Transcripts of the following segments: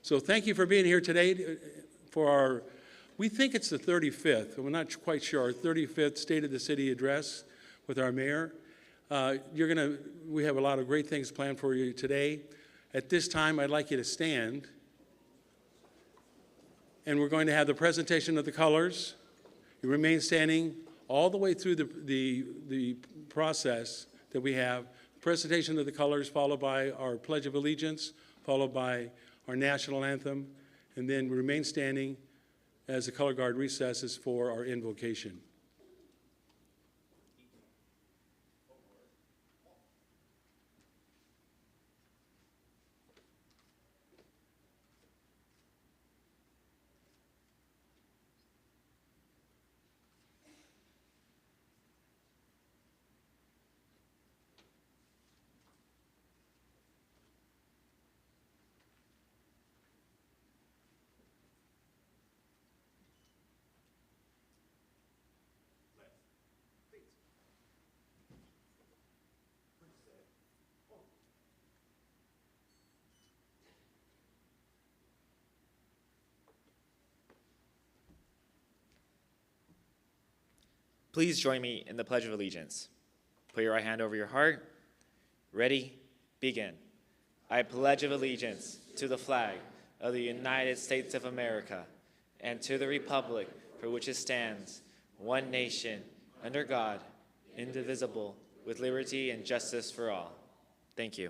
So thank you for being here today for our, we think it's the 35th, we're not quite sure, our 35th State of the City address with our mayor. We have a lot of great things planned for you today. At this time, I'd like you to stand. And we're going to have the presentation of the colors. You remain standing all the way through the process that we have. Presentation of the colors, followed by our Pledge of Allegiance, followed by our national anthem, and then we remain standing as the color guard recesses for our invocation. Please join me in the Pledge of Allegiance. Put your right hand over your heart. Ready? Begin. I pledge allegiance to the flag of the United States of America and to the republic for which it stands, one nation, under God, indivisible, with liberty and justice for all. Thank you.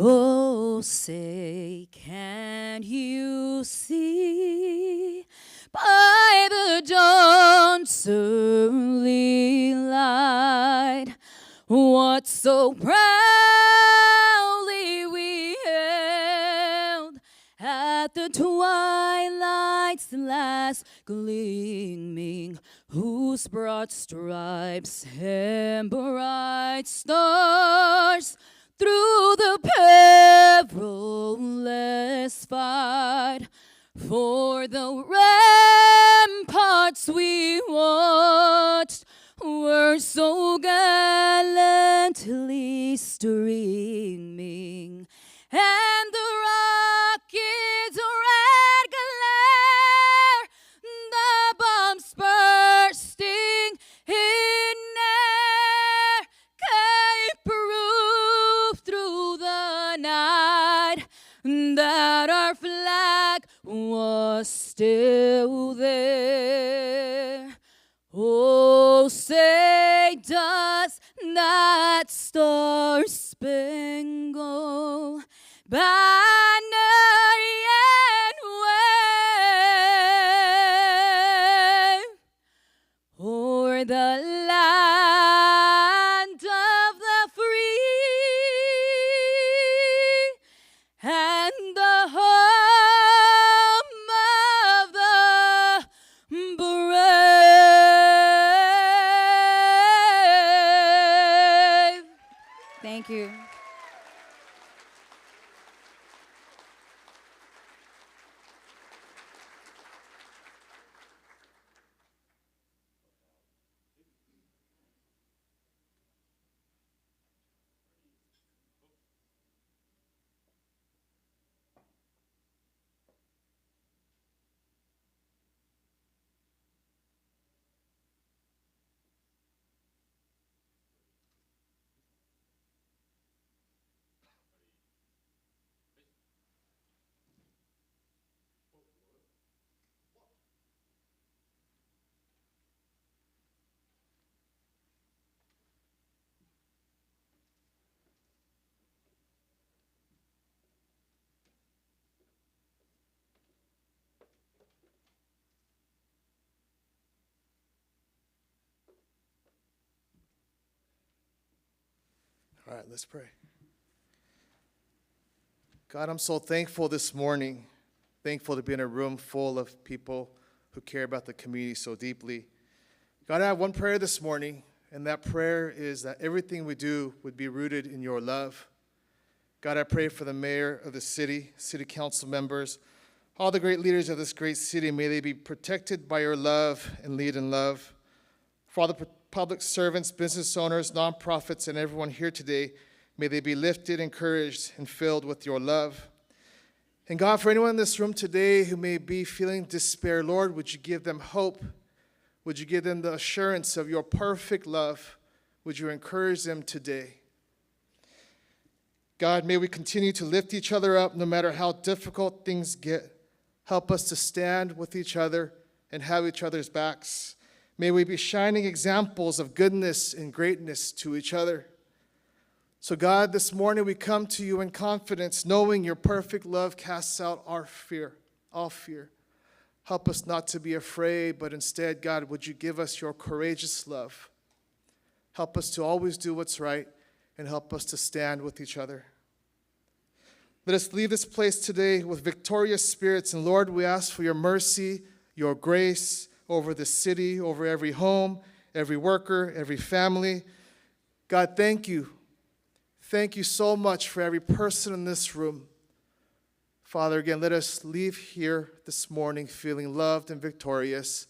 Oh, say, can you see by the dawn's early light what so proudly we held at the twilight's last gleaming, whose broad stripes and bright stars through the perilous fight, for the ramparts we watched were so gallantly streaming, and the rocket's red glare, the bombs bursting in air, came proof through the night that our flag was still there. Oh, say, does that star-spangled banner yet wave o'er the land of the free and the home of the brave? Thank you. All right, let's pray. God, I'm so thankful this morning, thankful to be in a room full of people who care about the community so deeply. God, I have one prayer this morning, and that prayer is that everything we do would be rooted in your love. God, I pray for the mayor of the city, city council members, All the great leaders of this great city, may they be protected by your love and lead in love. For all the public servants, business owners, nonprofits, and everyone here today, may they be lifted, encouraged, and filled with your love. And God, for anyone in this room today who may be feeling despair, Lord, would you give them hope? Would you give them the assurance of your perfect love? Would you encourage them today? God, may we continue to lift each other up no matter how difficult things get. Help us to stand with each other and have each other's backs. May we be shining examples of goodness and greatness to each other. So God, this morning we come to you in confidence, knowing your perfect love casts out our fear, all fear. Help us not to be afraid, but instead, God, would you give us your courageous love? Help us to always do what's right and help us to stand with each other. Let us leave this place today with victorious spirits. And Lord, we ask for your mercy, your grace over the city, over every home, every worker, every family. God, thank you. Thank you so much for every person in this room. Father, again, let us leave here this morning feeling loved and victorious.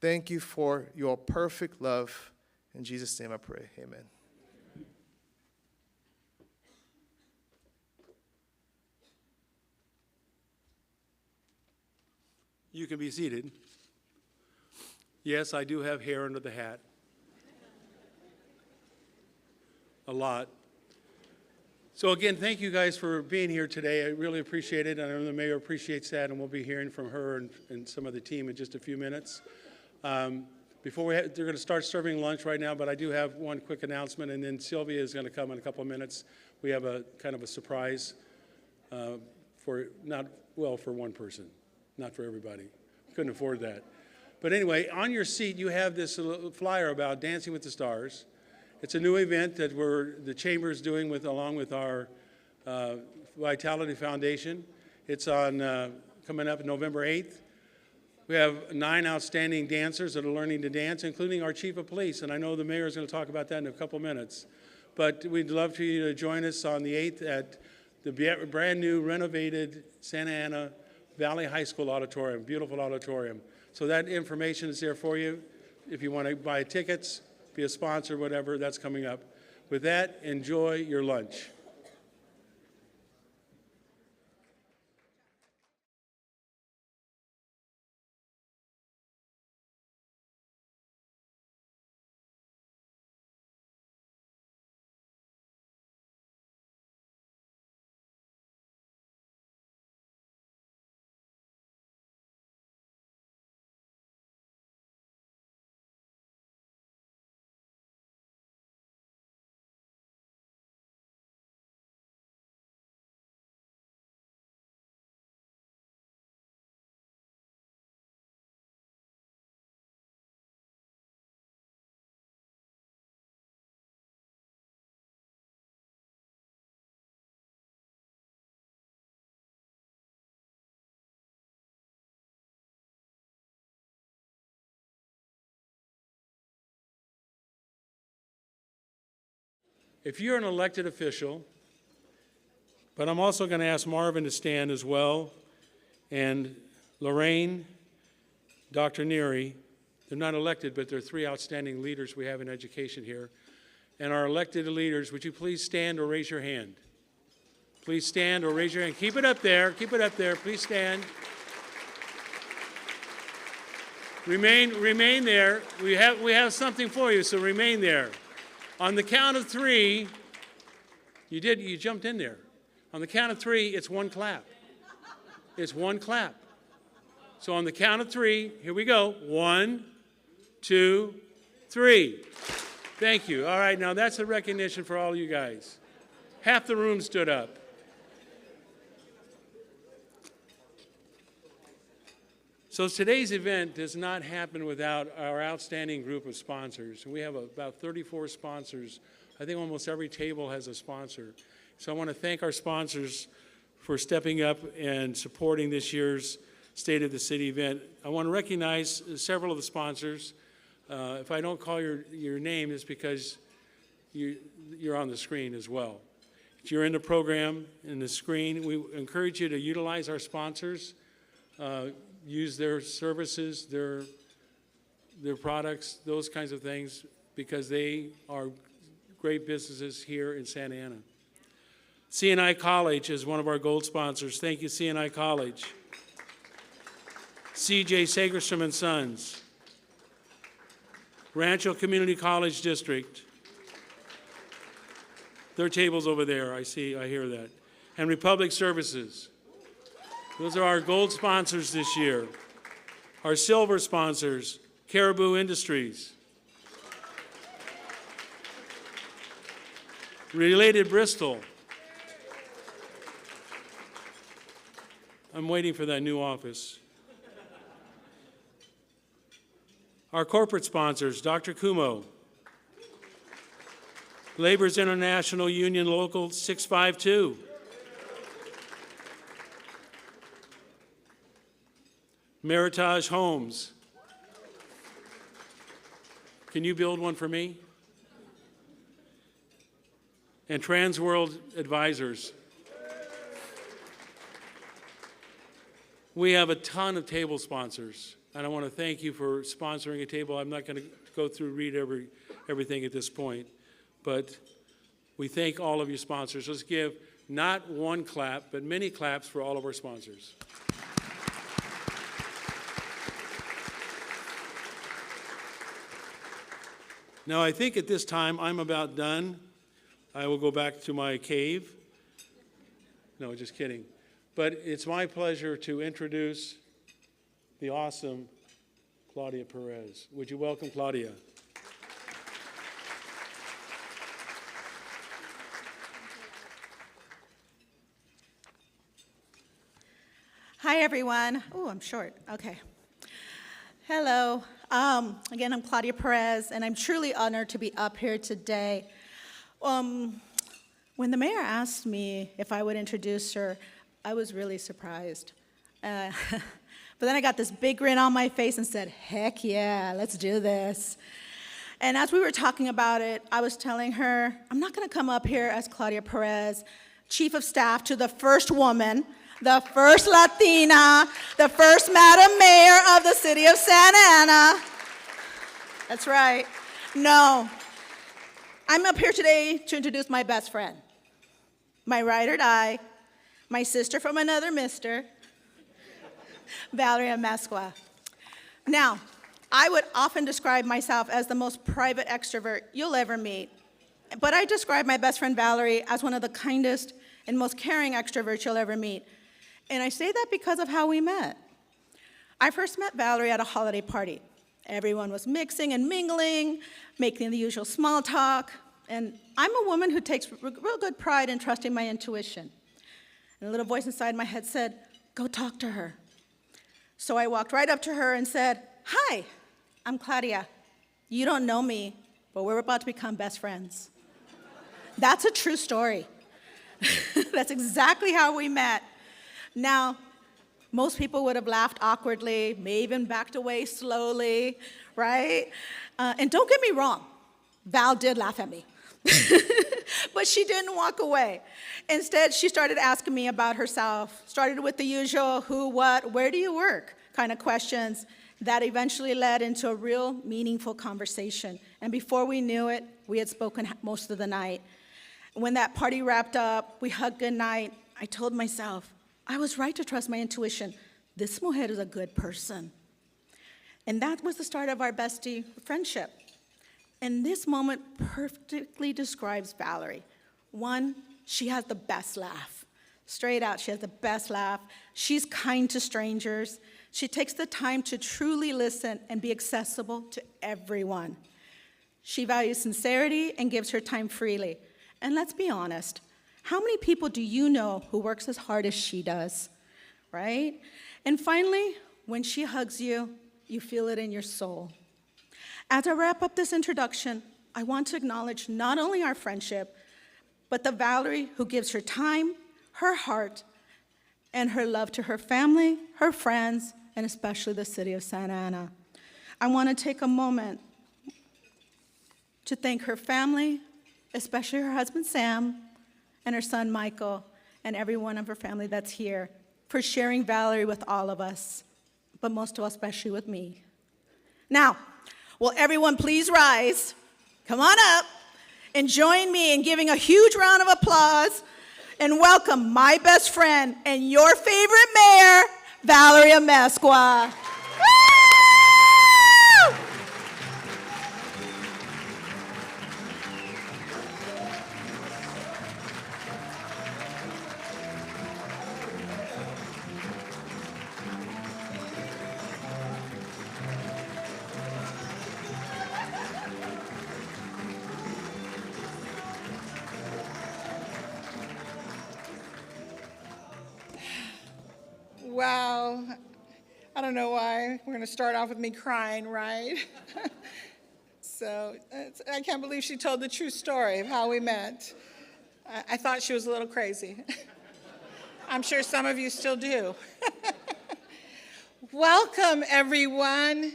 Thank you for your perfect love. In Jesus' name I pray, amen. You can be seated. Yes, I do have hair under the hat. A lot. So again, thank you guys for being here today. I really appreciate it. I know the mayor appreciates that, and we'll be hearing from her and some of the team in just a few minutes. They're going to start serving lunch right now, but I do have one quick announcement, and then Sylvia is going to come in a couple of minutes. We have a kind of a surprise for one person, not for everybody. Couldn't afford that. But anyway, on your seat, you have this little flyer about Dancing with the Stars. It's a new event that the Chamber is doing along with our Vitality Foundation. It's coming up November 8th. We have 9 outstanding dancers that are learning to dance, including our Chief of Police, and I know the mayor is going to talk about that in a couple minutes. But we'd love for you to join us on the 8th at the brand new renovated Santa Ana Valley High School auditorium, beautiful auditorium. So that information is there for you. If you want to buy tickets, be a sponsor, whatever, that's coming up. With that, enjoy your lunch. If you're an elected official, but I'm also going to ask Marvin to stand as well, and Lorraine, Dr. Neary, they're not elected, but they're 3 outstanding leaders we have in education here. And our elected leaders, would you please stand or raise your hand? Please stand or raise your hand. Keep it up there. Keep it up there. Please stand. Remain there. We have something for you, so remain there. On the count of 3, you jumped in there. On the count of 3, it's one clap. It's one clap. So on the count of 3, here we go. 1, 2, 3. Thank you. All right, now that's a recognition for all you guys. Half the room stood up. So today's event does not happen without our outstanding group of sponsors. We have about 34 sponsors. I think almost every table has a sponsor. So I want to thank our sponsors for stepping up and supporting this year's State of the City event. I want to recognize several of the sponsors. If I don't call your name, it's because you're on the screen as well. If you're in the program, in the screen, we encourage you to utilize our sponsors. use their services, their products, those kinds of things, because they are great businesses here in Santa Ana. CNI College is one of our gold sponsors. Thank you, CNI College. C.J. Sagerstrom and Sons. Rancho Community College District. Their table's over there, I hear that. And Republic Services. Those are our gold sponsors this year. Our silver sponsors, Caribou Industries. Related Bristol. I'm waiting for that new office. Our corporate sponsors, Dr. Kumo, Labor's International Union Local 652, Meritage Homes. Can you build one for me? And Trans World Advisors. We have a ton of table sponsors, and I want to thank you for sponsoring a table. I'm not going to go through read everything at this point, but we thank all of you sponsors. Let's give not one clap, but many claps for all of our sponsors. Now, I think at this time I'm about done. I will go back to my cave. No, just kidding. But it's my pleasure to introduce the awesome Claudia Perez. Would you welcome Claudia? Hi, everyone. Oh, I'm short. Okay. Hello. Again, I'm Claudia Perez, and I'm truly honored to be up here today. When the mayor asked me if I would introduce her, I was really surprised. But then I got this big grin on my face and said, heck yeah, let's do this. And as we were talking about it, I was telling her, I'm not going to come up here as Claudia Perez, Chief of Staff to the first woman, the first Latina, the first Madam Mayor of the city of Santa Ana. That's right. No. I'm up here today to introduce my best friend, my ride or die, my sister from another mister, Valerie Amezcua. Now, I would often describe myself as the most private extrovert you'll ever meet, but I describe my best friend Valerie as one of the kindest and most caring extroverts you'll ever meet. And I say that because of how we met. I first met Valerie at a holiday party. Everyone was mixing and mingling, making the usual small talk, and I'm a woman who takes real good pride in trusting my intuition. And a little voice inside my head said, go talk to her. So I walked right up to her and said, hi, I'm Claudia. You don't know me, but we're about to become best friends. That's a true story. That's exactly how we met. Now, most people would have laughed awkwardly, may even backed away slowly, right? And don't get me wrong, Val did laugh at me. But she didn't walk away. Instead, she started asking me about herself, started with the usual who, what, where do you work kind of questions that eventually led into a real meaningful conversation. And before we knew it, we had spoken most of the night. When that party wrapped up, we hugged goodnight. I told myself, I was right to trust my intuition. This mujer is a good person. And that was the start of our bestie friendship. And this moment perfectly describes Valerie. One, she has the best laugh. Straight out, she has the best laugh. She's kind to strangers. She takes the time to truly listen and be accessible to everyone. She values sincerity and gives her time freely. And let's be honest, how many people do you know who works as hard as she does, right? And finally, when she hugs you, you feel it in your soul. As I wrap up this introduction, I want to acknowledge not only our friendship, but the Valerie who gives her time, her heart, and her love to her family, her friends, and especially the city of Santa Ana. I want to take a moment to thank her family, especially her husband Sam, and her son Michael, and every one of her family that's here. for sharing Valerie with all of us, but most of all, especially with me. Now, will everyone please rise? Come on up and join me in giving a huge round of applause and welcome my best friend and your favorite mayor, Valerie Amezcua. Wow. I don't know why. We're going to start off with me crying, right? I can't believe she told the true story of how we met. I thought she was a little crazy. I'm sure some of you still do. Welcome, everyone,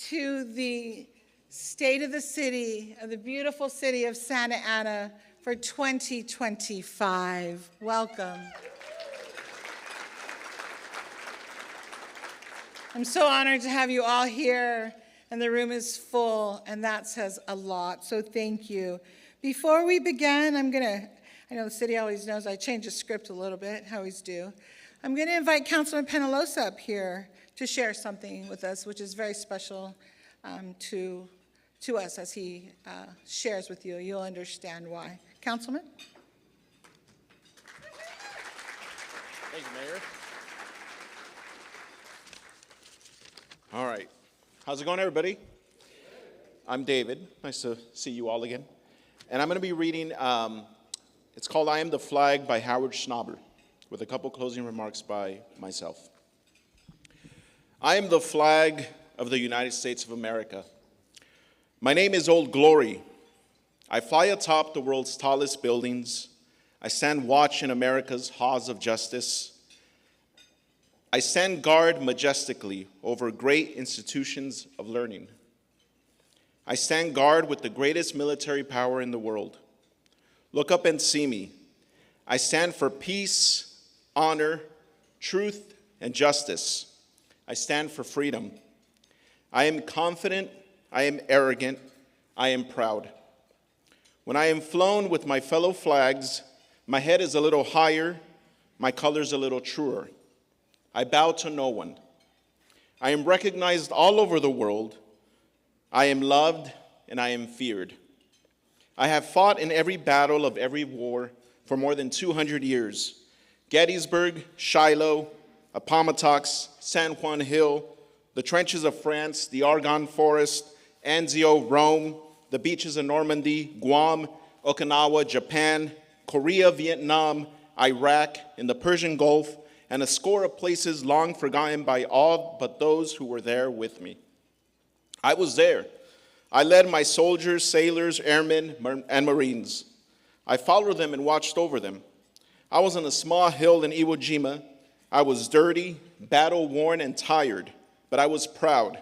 to the State of the City, of the beautiful city of Santa Ana for 2025. Welcome. I'm so honored to have you all here, and the room is full, and that says a lot, so thank you. Before we begin, I know the city always knows I change the script a little bit, I always do. I'm gonna invite Councilman Penalosa up here to share something with us, which is very special to us as he shares with you. You'll understand why. Councilman? Thank you, Mayor. All right. How's it going, everybody? I'm David. Nice to see you all again. And I'm going to be reading, it's called I Am the Flag by Howard Schnauber, with a couple closing remarks by myself. I am the flag of the United States of America. My name is Old Glory. I fly atop the world's tallest buildings. I stand watch in America's halls of justice. I stand guard majestically over great institutions of learning. I stand guard with the greatest military power in the world. Look up and see me. I stand for peace, honor, truth, and justice. I stand for freedom. I am confident, I am arrogant, I am proud. When I am flown with my fellow flags, my head is a little higher, my colors a little truer. I bow to no one. I am recognized all over the world. I am loved and I am feared. I have fought in every battle of every war for more than 200 years. Gettysburg, Shiloh, Appomattox, San Juan Hill, the trenches of France, the Argonne Forest, Anzio, Rome, the beaches of Normandy, Guam, Okinawa, Japan, Korea, Vietnam, Iraq, in the Persian Gulf, and a score of places long forgotten by all but those who were there with me. I was there. I led my soldiers, sailors, airmen, and Marines. I followed them and watched over them. I was on a small hill in Iwo Jima. I was dirty, battle-worn, and tired, but I was proud.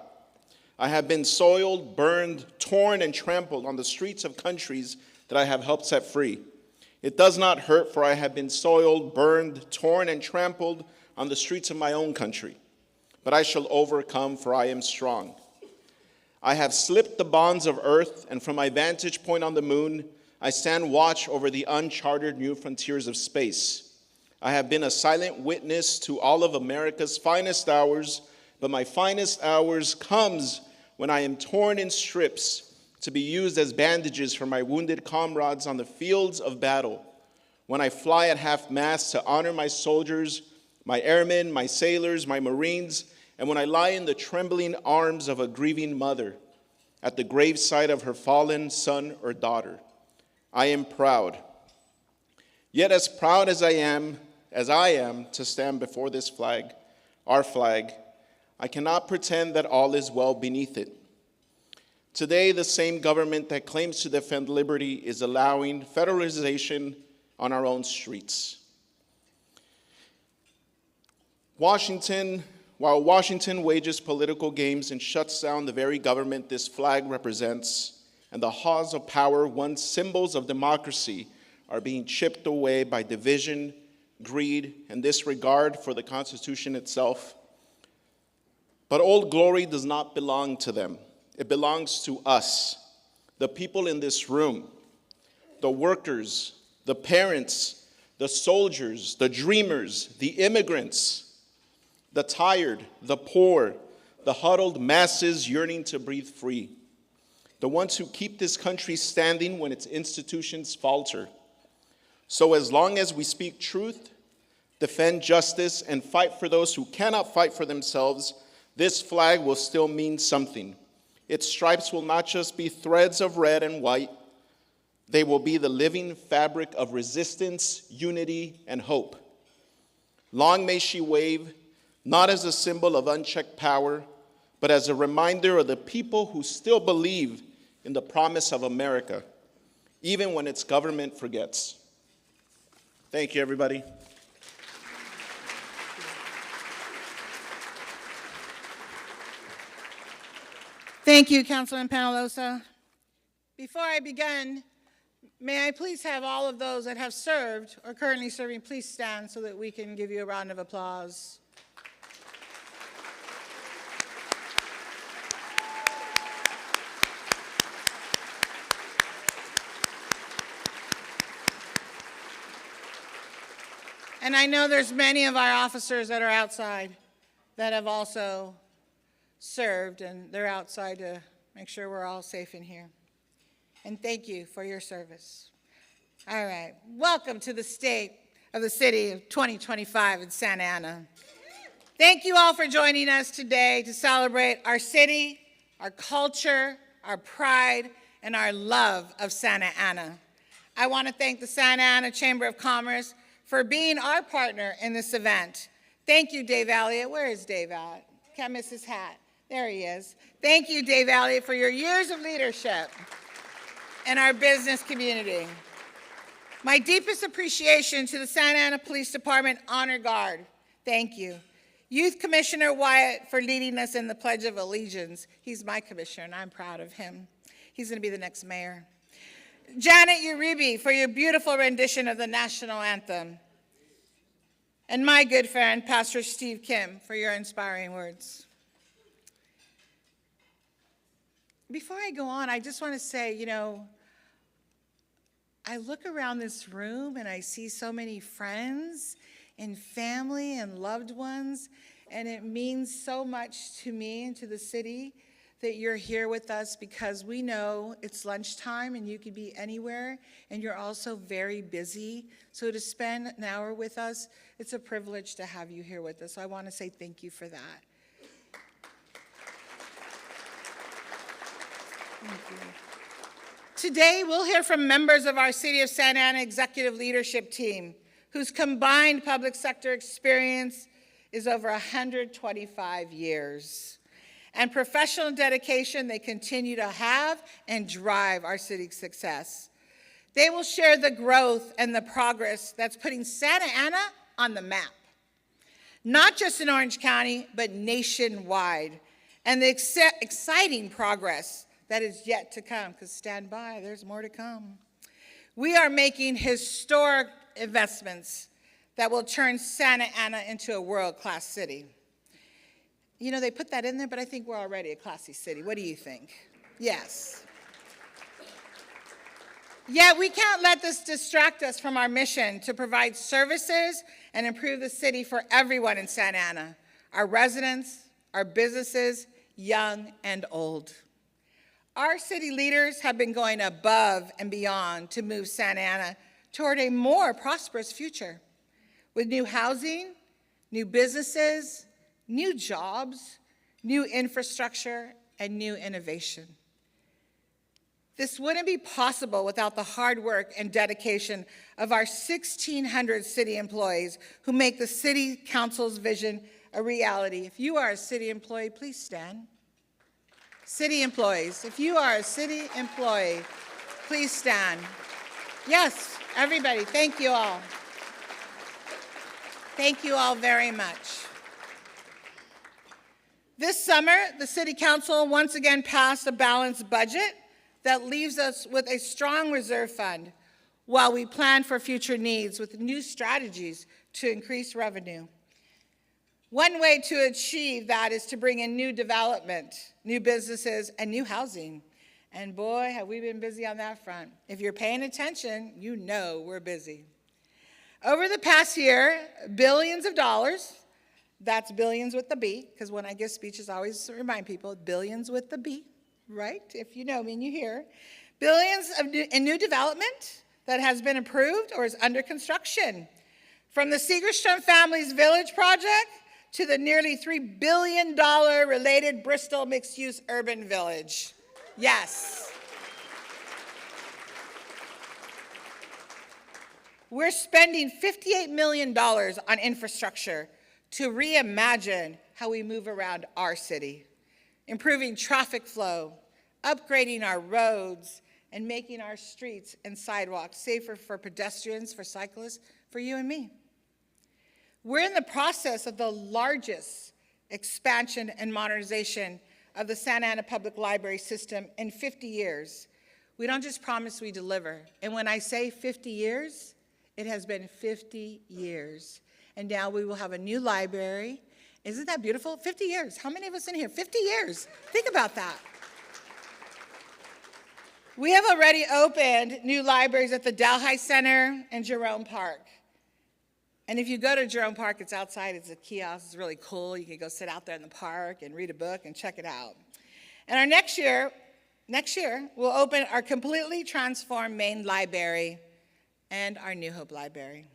I have been soiled, burned, torn, and trampled on the streets of countries that I have helped set free. It does not hurt, for I have been soiled, burned, torn, and trampled on the streets of my own country. But I shall overcome, for I am strong. I have slipped the bonds of earth, and from my vantage point on the moon, I stand watch over the uncharted new frontiers of space. I have been a silent witness to all of America's finest hours, but my finest hours comes when I am torn in strips to be used as bandages for my wounded comrades on the fields of battle, when I fly at half-mast to honor my soldiers, my airmen, my sailors, my Marines, and when I lie in the trembling arms of a grieving mother at the graveside of her fallen son or daughter. I am proud. Yet as proud as I am to stand before this flag, our flag, I cannot pretend that all is well beneath it. Today, the same government that claims to defend liberty is allowing federalization on our own streets. While Washington wages political games and shuts down the very government this flag represents, and the halls of power, once symbols of democracy, are being chipped away by division, greed, and disregard for the Constitution itself. But Old Glory does not belong to them. It belongs to us, the people in this room, the workers, the parents, the soldiers, the dreamers, the immigrants, the tired, the poor, the huddled masses yearning to breathe free, the ones who keep this country standing when its institutions falter. So as long as we speak truth, defend justice, and fight for those who cannot fight for themselves, this flag will still mean something. Its stripes will not just be threads of red and white. They will be the living fabric of resistance, unity, and hope. Long may she wave, not as a symbol of unchecked power, but as a reminder of the people who still believe in the promise of America, even when its government forgets. Thank you, everybody. Thank you, Councilman Panalosa. Before I begin, may I please have all of those that have served or currently serving, please stand so that we can give you a round of applause. And I know there's many of our officers that are outside that have also served, and they're outside to make sure we're all safe in here. And thank you for your service. All right, welcome to the state of the city of 2025 in Santa Ana. Thank you all for joining us today to celebrate our city, our culture, our pride, and our love of Santa Ana. I want to thank the Santa Ana Chamber of Commerce for being our partner in this event. Thank you, Dave Elliott. Where is Dave at? Can't miss his hat. There he is. Thank you, Dave Elliott, for your years of leadership in our business community. My deepest appreciation to the Santa Ana Police Department Honor Guard. Thank you. Youth Commissioner Wyatt for leading us in the Pledge of Allegiance. He's my commissioner, and I'm proud of him. He's going to be the next mayor. Janet Uribe for your beautiful rendition of the national anthem. And my good friend, Pastor Steve Kim, for your inspiring words. Before I go on, I just want to say, I look around this room and I see so many friends and family and loved ones, and it means so much to me and to the city that you're here with us, because we know it's lunchtime and you could be anywhere, and you're also very busy. So to spend an hour with us, it's a privilege to have you here with us. So I want to say thank you for that. Thank you. Today, we'll hear from members of our City of Santa Ana executive leadership team, whose combined public sector experience is over 125 years. And professional dedication they continue to have and drive our city's success. They will share the growth and the progress that's putting Santa Ana on the map, not just in Orange County, but nationwide, and the exciting progress that is yet to come, because stand by, there's more to come. We are making historic investments that will turn Santa Ana into a world-class city. They put that in there, but I think we're already a classy city. What do you think? Yes. Yet we can't let this distract us from our mission to provide services and improve the city for everyone in Santa Ana, our residents, our businesses, young and old. Our city leaders have been going above and beyond to move Santa Ana toward a more prosperous future with new housing, new businesses, new jobs, new infrastructure, and new innovation. This wouldn't be possible without the hard work and dedication of our 1,600 city employees who make the City Council's vision a reality. If you are a city employee, please stand. City employees, if you are a city employee, please stand. Yes, everybody, thank you all. Thank you all very much. This summer, the City Council once again passed a balanced budget that leaves us with a strong reserve fund, while we plan for future needs with new strategies to increase revenue. One way to achieve that is to bring in new development, new businesses, and new housing. And boy, have we been busy on that front. If you're paying attention, you know we're busy. Over the past year, billions of dollars, that's billions with the B, because when I give speeches, I always remind people, billions with the B, right? If you know me and you hear. Billions in new development that has been approved or is under construction. From the Segerstrom Family's Village project to the nearly $3 billion related Bristol mixed-use urban village. Yes. We're spending $58 million on infrastructure to reimagine how we move around our city, improving traffic flow, upgrading our roads, and making our streets and sidewalks safer for pedestrians, for cyclists, for you and me. We're in the process of the largest expansion and modernization of the Santa Ana Public Library system in 50 years. We don't just promise, we deliver. And when I say 50 years, it has been 50 years. And now we will have a new library. Isn't that beautiful? 50 years. How many of us in here? 50 years. Think about that. We have already opened new libraries at the Delhi Center and Jerome Park. And if you go to Jerome Park, it's outside, it's a kiosk, it's really cool. You can go sit out there in the park and read a book and check it out. And our next year, we'll open our completely transformed main library and our New Hope Library.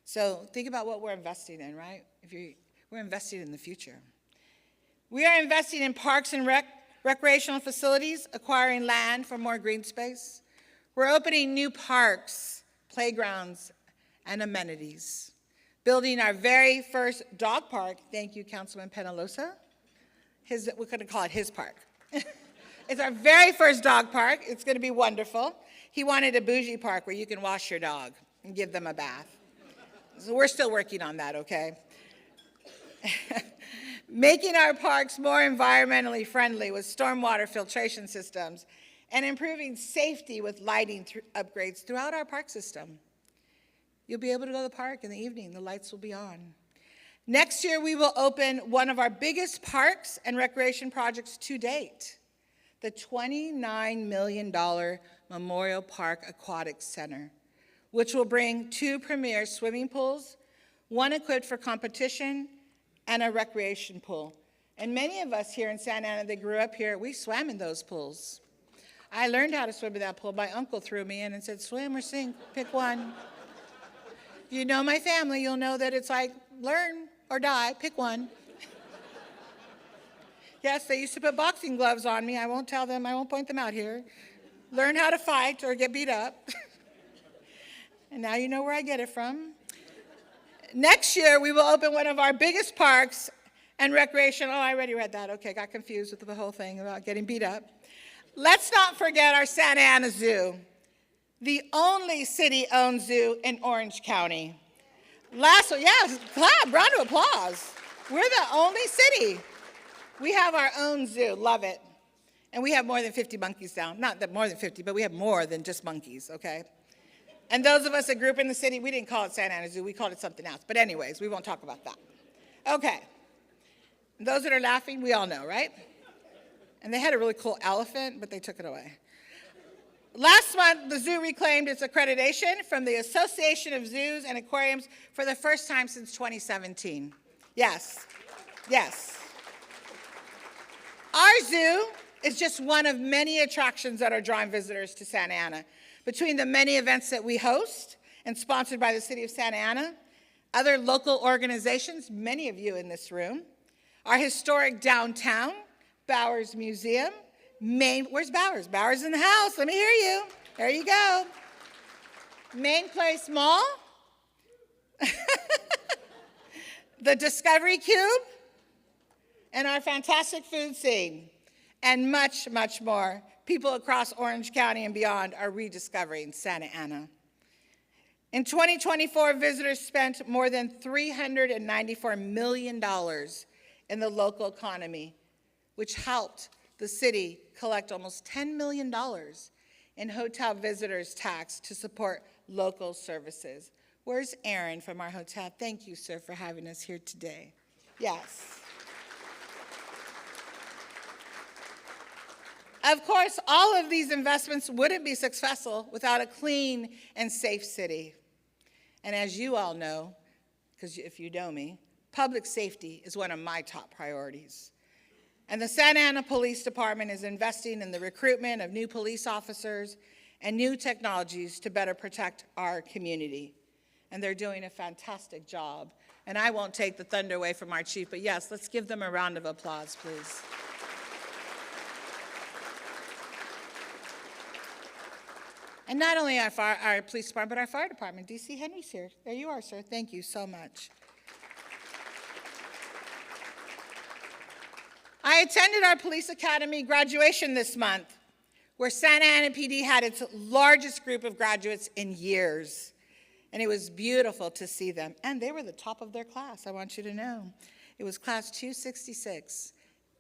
So think about what we're investing in, right? We're investing in the future. We are investing in parks and recreational facilities, acquiring land for more green space. We're opening new parks, playgrounds, and amenities. Building our very first dog park, thank you, Councilman Penalosa. We're gonna call it his park. It's our very first dog park. It's gonna be wonderful. He wanted a bougie park where you can wash your dog and give them a bath. So we're still working on that, okay? Making our parks more environmentally friendly with stormwater filtration systems and improving safety with lighting upgrades throughout our park system. You'll be able to go to the park in the evening. The lights will be on. Next year, we will open one of our biggest parks and recreation projects to date, the $29 million Memorial Park Aquatic Center, which will bring 2 premier swimming pools, 1 equipped for competition, and a recreation pool. And many of us here in Santa Ana that grew up here, we swam in those pools. I learned how to swim in that pool. My uncle threw me in and said, swim or sink, pick one. If you know my family, you'll know that it's like, learn or die, pick one. Yes, they used to put boxing gloves on me. I won't tell them, I won't point them out here. Learn how to fight or get beat up. And now you know where I get it from. Next year, we will open one of our biggest parks and recreation. Oh, I already read that. Okay, got confused with the whole thing about getting beat up. Let's not forget our Santa Ana Zoo, the only city-owned zoo in Orange County. Clap, round of applause. We're the only city. We have our own zoo, love it. And we have more than 50 monkeys now. Not that more than 50, but we have more than just monkeys, okay? And those of us that grew up in the city, we didn't call it Santa Ana Zoo, we called it something else. But anyways, we won't talk about that. Okay. Those that are laughing, we all know, right? And they had a really cool elephant, but they took it away. Last month, the zoo reclaimed its accreditation from the Association of Zoos and Aquariums for the first time since 2017. Yes, yes. Our zoo is just one of many attractions that are drawing visitors to Santa Ana. Between the many events that we host and sponsored by the City of Santa Ana, other local organizations, many of you in this room, our historic downtown, Bowers Museum, where's Bowers? Bowers in the house, let me hear you. There you go. Main Place Mall, the Discovery Cube, and our fantastic food scene, and much, much more. People across Orange County and beyond are rediscovering Santa Ana. In 2024, visitors spent more than $394 million in the local economy, which helped the city collect almost $10 million in hotel visitors tax to support local services. Where's Aaron from our hotel? Thank you, sir, for having us here today. Yes. Of course, all of these investments wouldn't be successful without a clean and safe city. And as you all know, because if you know me, public safety is one of my top priorities. And the Santa Ana Police Department is investing in the recruitment of new police officers and new technologies to better protect our community. And they're doing a fantastic job. And I won't take the thunder away from our chief, but yes, let's give them a round of applause, please. And not only our police department, but our fire department. DC Henry's here. There you are, sir. Thank you so much. I attended our police academy graduation this month, where Santa Ana PD had its largest group of graduates in years. And it was beautiful to see them. And they were the top of their class, I want you to know. It was class 266,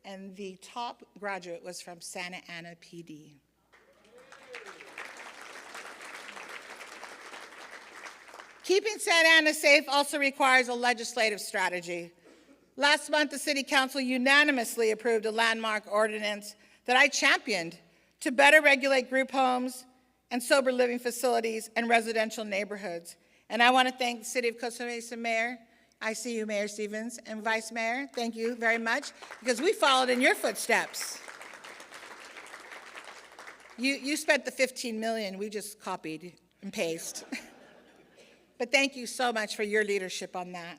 and the top graduate was from Santa Ana PD. Keeping Santa Ana safe also requires a legislative strategy. Last month, the City Council unanimously approved a landmark ordinance that I championed to better regulate group homes and sober living facilities and residential neighborhoods. And I want to thank the City of Costa Mesa Mayor. I see you, Mayor Stevens, and Vice Mayor. Thank you very much, because we followed in your footsteps. You spent the $15 million, we just copied and pasted. But thank you so much for your leadership on that.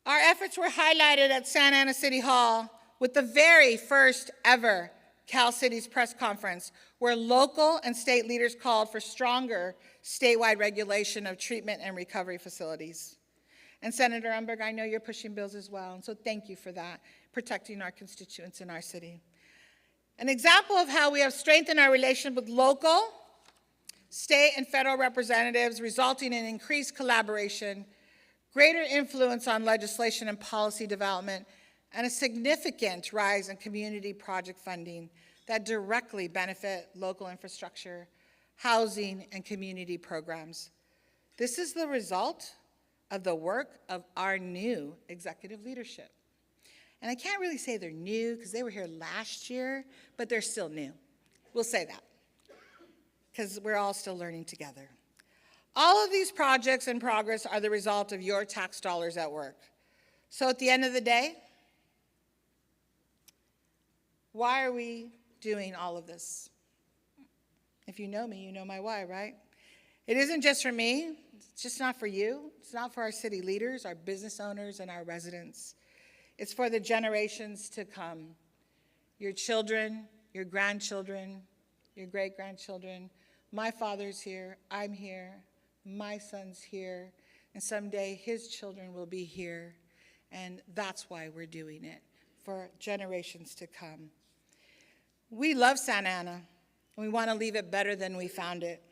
Our efforts were highlighted at Santa Ana City Hall with the very first ever Cal Cities press conference, where local and state leaders called for stronger statewide regulation of treatment and recovery facilities. And Senator Umberg, I know you're pushing bills as well, and so thank you for that, protecting our constituents in our city. An example of how we have strengthened our relationship with local, state, and federal representatives, resulting in increased collaboration, greater influence on legislation and policy development, and a significant rise in community project funding that directly benefit local infrastructure, housing, and community programs. This is the result of the work of our new executive leadership. And I can't really say they're new because they were here last year, but they're still new. We'll say that, because we're all still learning together. All of these projects in progress are the result of your tax dollars at work. So at the end of the day, why are we doing all of this? If you know me, you know my why, right? It isn't just for me. It's just not for you. It's not for our city leaders, our business owners, and our residents. It's for the generations to come. Your children, your grandchildren, your great-grandchildren. My father's here. I'm here. My son's here. And someday his children will be here. And that's why we're doing it, for generations to come. We love Santa Ana, and we want to leave it better than we found it.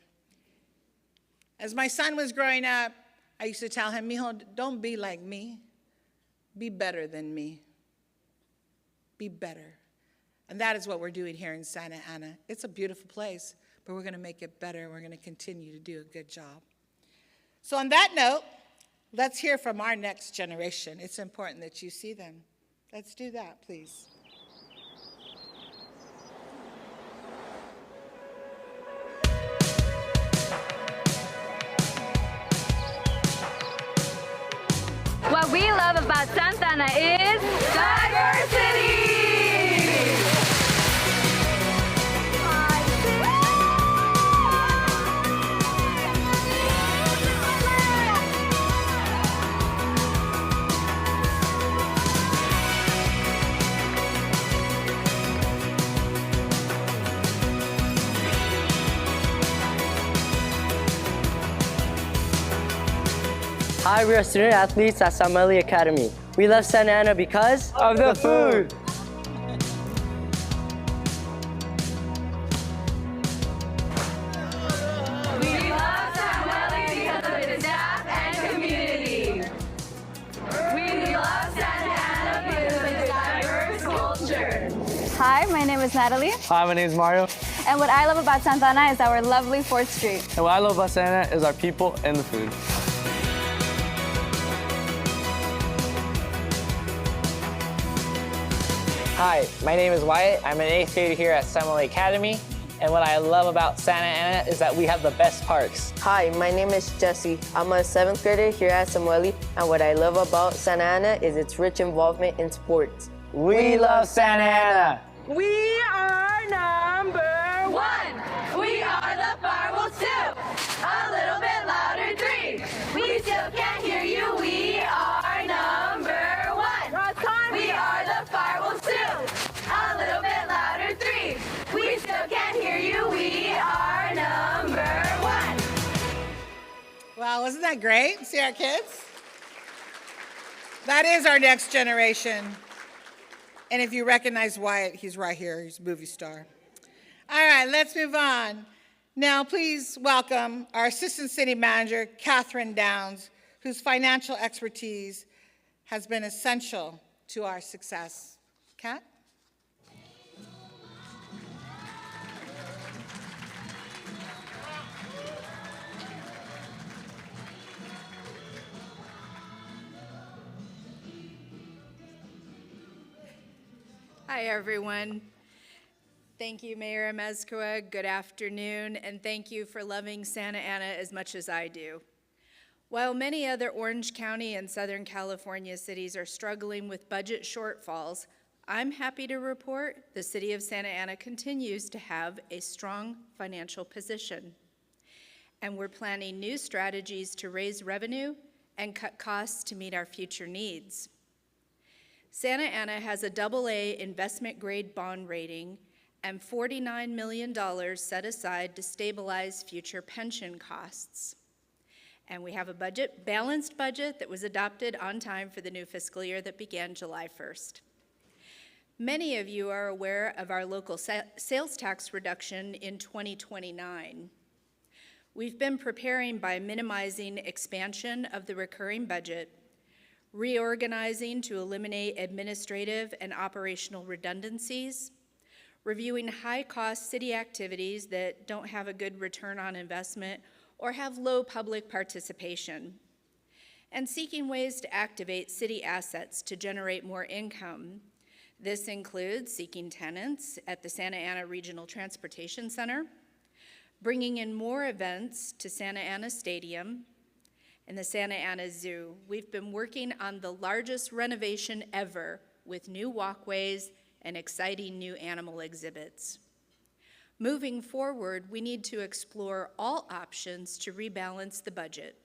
As my son was growing up, I used to tell him, "Mijo, don't be like me. Be better than me. Be better." And that is what we're doing here in Santa Ana. It's a beautiful place, but we're going to make it better, and we're going to continue to do a good job. So on that note, let's hear from our next generation. It's important that you see them. Let's do that, please. What we love about Santa Ana is diversity! Hi, we are student athletes at Samueli Academy. We love Santa Ana because of the food. We love Samueli because of its staff and community. We love Santa Ana because of its diverse culture. Hi, my name is Natalie. Hi, my name is Mario. And what I love about Santa Ana is our lovely 4th Street. And what I love about Santa Ana is our people and the food. Hi, my name is Wyatt. I'm an 8th grader here at Semele Academy. And what I love about Santa Ana is that we have the best parks. Hi, my name is Jesse. I'm a 7th grader here at Semele, and what I love about Santa Ana is its rich involvement in sports. We love Santa Ana. We are number 1. We are the Fireworks 2. A little bit louder 3. We still can't hear you. We are number 1. We are the Fireworks 2. A little bit louder 3. We still can't hear you. We are number 1. Wow, wasn't that great? See our kids? That is our next generation. And if you recognize Wyatt, he's right here. He's a movie star. All right, let's move on. Now, please welcome our Assistant City Manager, Catherine Downs, whose financial expertise has been essential to our success. Kat? Hi, everyone. Thank you, Mayor Amezcua. Good afternoon, and thank you for loving Santa Ana as much as I do. While many other Orange County and Southern California cities are struggling with budget shortfalls, I'm happy to report the city of Santa Ana continues to have a strong financial position. And we're planning new strategies to raise revenue and cut costs to meet our future needs. Santa Ana has a AA investment-grade bond rating and $49 million set aside to stabilize future pension costs. And we have a balanced budget that was adopted on time for the new fiscal year that began July 1st. Many of you are aware of our local sales tax reduction in 2029. We've been preparing by minimizing expansion of the recurring budget, reorganizing to eliminate administrative and operational redundancies, reviewing high-cost city activities that don't have a good return on investment or have low public participation, and seeking ways to activate city assets to generate more income. This includes seeking tenants at the Santa Ana Regional Transportation Center, bringing in more events to Santa Ana Stadium, and the Santa Ana Zoo. We've been working on the largest renovation ever with new walkways and exciting new animal exhibits. Moving forward, we need to explore all options to rebalance the budget.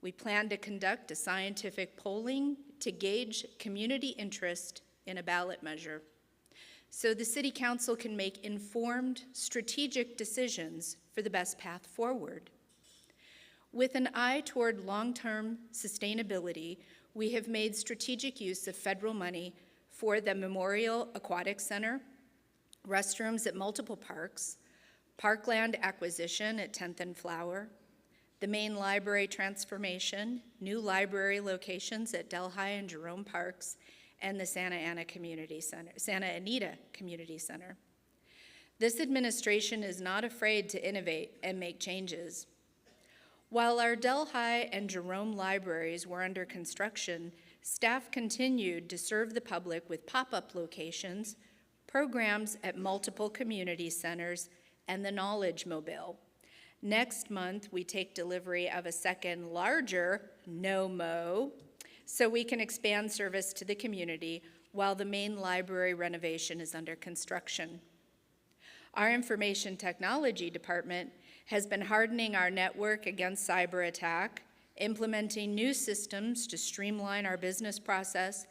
We plan to conduct a scientific polling to gauge community interest in a ballot measure, so the City Council can make informed, strategic decisions for the best path forward. With an eye toward long-term sustainability, we have made strategic use of federal money for the Memorial Aquatic Center, restrooms at multiple parks, parkland acquisition at 10th and Flower, the main library transformation, new library locations at Delhi and Jerome Parks, and the Santa Anita Community Center. This administration is not afraid to innovate and make changes. While our Delhi and Jerome libraries were under construction, staff continued to serve the public with pop-up locations, programs at multiple community centers, and the Knowledge Mobile. Next month, we take delivery of a second, larger NOMO, so we can expand service to the community while the main library renovation is under construction. Our information technology department has been hardening our network against cyber attack, implementing new systems to streamline our business process,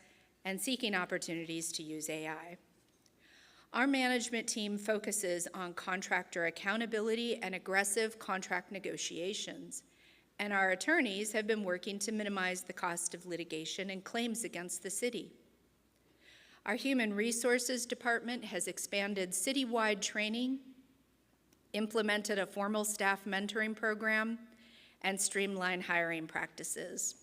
and seeking opportunities to use AI. Our management team focuses on contractor accountability and aggressive contract negotiations, and our attorneys have been working to minimize the cost of litigation and claims against the city. Our Human Resources Department has expanded citywide training, implemented a formal staff mentoring program, and streamlined hiring practices.